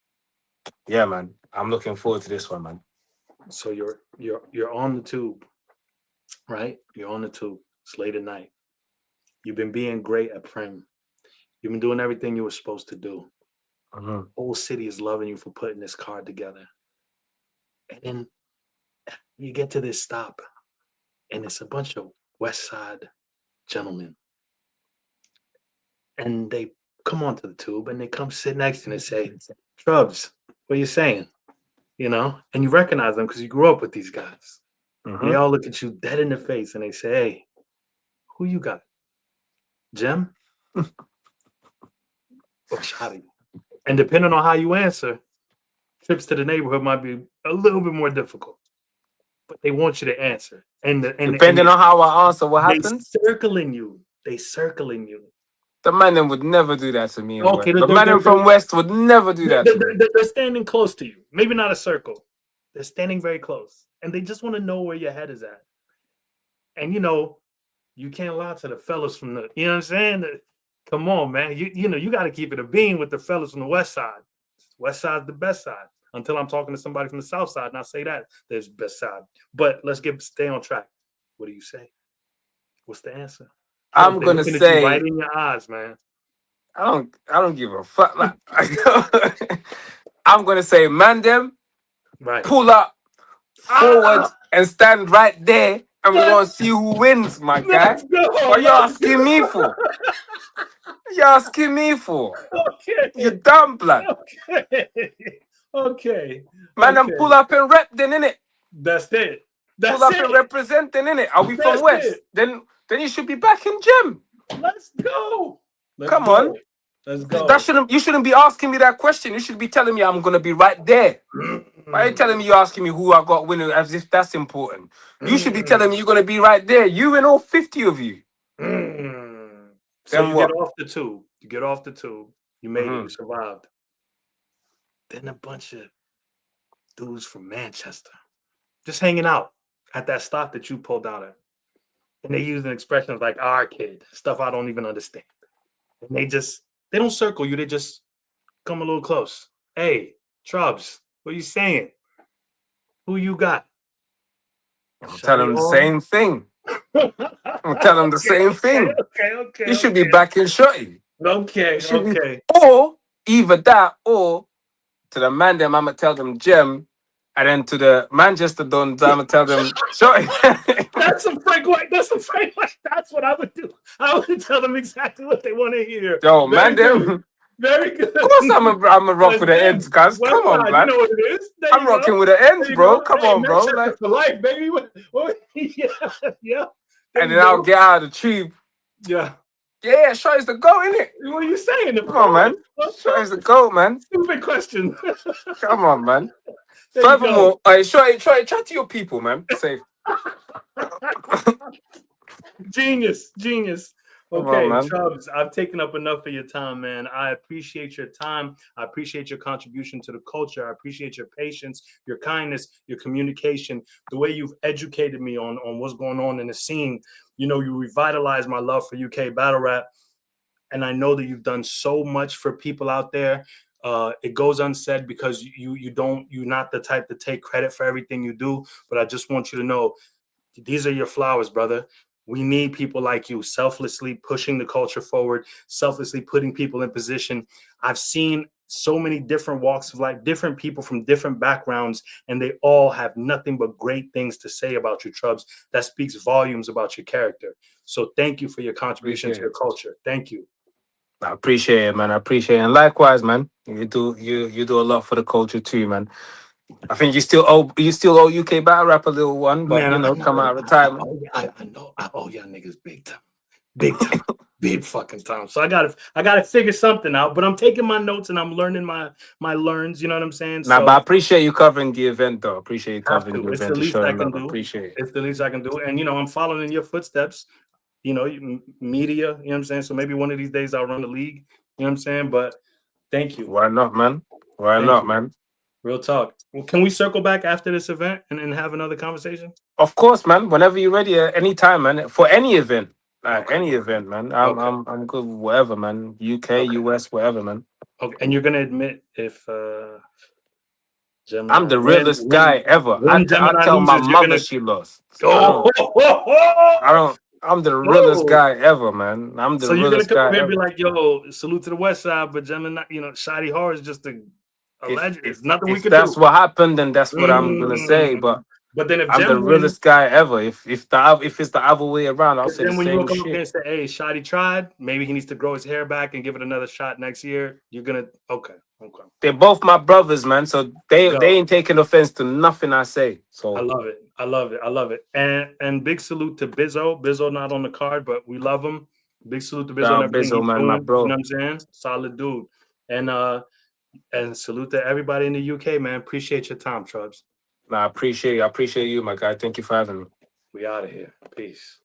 yeah, man. I'm looking forward to this one, man. So you're on the tube, right? You're on the tube. It's late at night. You've been being great at Prim. You've been doing everything you were supposed to do. Mm-hmm. Whole city is loving you for putting this card together. And then you get to this stop, and it's a bunch of West Side gentlemen. And they come onto the tube, and they come sit next to you and say, Troubz, what are you saying? You know? And you recognize them because you grew up with these guys. Mm-hmm. And they all look at you dead in the face, and they say, hey, who you got? Jim? Or Shotty? And depending on how you answer, trips to the neighborhood might be a little bit more difficult. But they want you to answer. And depending on how I answer, what happens? They circling you. The man them would never do that to me. Okay, the man from West would never do that to me. They're standing close to you. Maybe not a circle. They're standing very close. And they just want to know where your head is at. And, you know, you can't lie to the fellas from the, you know what I'm saying? Come on, man. You know, you got to keep it a bean with the fellas from the West Side. West Side's the best side. Until I'm talking to somebody from the South Side and I say that, there's the best side. But let's stay on track. What do you say? What's the answer? I'm gonna say right in your eyes, man. I don't give a fuck. Like, I'm gonna say, man, them right. Pull up forward and stand right there, and we're gonna see who wins, my guy. What you asking me for? You asking me for? Okay. You dumb blood. Okay. Man, them pull up and rep then, innit? That's it. Pull up and represent then, innit? Are we from West? Then you should be back in gym. Let's go. Come on. Let's go. You shouldn't be asking me that question. You should be telling me I'm gonna be right there. Why are you telling me you're asking me who I got winning as if that's important? You should be telling me you're gonna be right there. You and all 50 of you. So you get off the tube. You made it. You survived. Then a bunch of dudes from Manchester just hanging out at that stop that you pulled out at. And they using expressions like our kid, stuff I don't even understand. And they don't circle you, they just come a little close. Hey, Troubz, what are you saying? Who you got? I'm telling them the same thing. I'm telling them the same thing. Okay. You should be back in Shotty. Okay. Or either that, or to the man them, I'm gonna tell them Gem, and then to the Manchester Dons, I'm gonna tell them Shotty. That's some Frank White. That's what I would do. I would tell them exactly what they want to hear. Yo, man, them. Very good. Of course, I'm a rock with the ends, guys. Come on, man. You know what it is. I'm rocking with the ends, bro. Come on, bro. Like for life, baby. Yeah. And then I'll get out of the tube. Yeah. Yeah, Shotty's the GOAT, innit? What are you saying? Come on, man. Shotty's the GOAT, man. Stupid question. Come on, man. Furthermore, Shotty, chat to your people, man. Safe. Genius. Okay, on, Troubz, I've taken up enough of your time, man. I appreciate your time. I appreciate your contribution to the culture. I appreciate your patience, your kindness, your communication, the way you've educated me on what's going on in the scene. You know, you revitalized my love for UK battle rap. And I know that you've done so much for people out there. It goes unsaid because you're not the type to take credit for everything you do. But I just want you to know, these are your flowers, brother. We need people like you, selflessly pushing the culture forward, selflessly putting people in position. I've seen so many different walks of life, different people from different backgrounds, and they all have nothing but great things to say about you, Troubz. That speaks volumes about your character. So thank you for your contribution to your culture. Thank you. I appreciate it, man. I appreciate it. And likewise, man, you do a lot for the culture too, man. I think you still owe UK battle rap a little one, but Man, you I know, come know. out of retirement. I know. I owe y'all niggas big time. Big time. Big fucking time. So I gotta figure something out. But I'm taking my notes and I'm learning my learns. You know what I'm saying? Nah, So but I appreciate you covering the event, though. Appreciate you have covering to. the It's the event to least show I the can love. do. Appreciate it. It's the least I can do. And I'm following in your footsteps. Media. You know what I'm saying? So maybe one of these days I'll run the league. You know what I'm saying? But thank you. Why not, man? Why Thank not, you. man? Real talk. Well, can we circle back after this event and have another conversation? Of course, man. Whenever you're ready, anytime, man. For any event, Okay. any event, man. Okay. I'm good. with whatever, man. UK, Okay. US, whatever, man. Okay. And you're gonna admit if I'm Gemini the realest guy ever. when I Gemini tell my loses, you're mother gonna she lost. oh, I don't. I'm the realest whoa. guy ever, man. I'm the So you're gonna realest come guy over here and be ever. like, yo, salute to the West Side, but Gemini, Shotty Horroh is just a If legend. if There's nothing we if could that's do. what happened, then that's what I'm gonna say. Mm. But But then if I'm the Gem wins, realest guy ever. If it's the other way around, I'll but say the then when you same come up here shit. and say, hey, Shotty tried, maybe he needs to grow his hair back and give it another shot next year, you're gonna okay. They're both my brothers, man. So they Yo, ain't taking offense to nothing I say. I So love it. I love it. I love it. And big salute to Bizzo. Bizzo not on the card, but we love him. Big salute to Bizzo and everything Bizzo, he's man, my doing. You know bro. what I'm saying? Solid dude. And salute to everybody in the UK, man. Appreciate your time, Troubz. Nah, I appreciate you. I appreciate you, my guy. Thank you for having me. We out of here. Peace.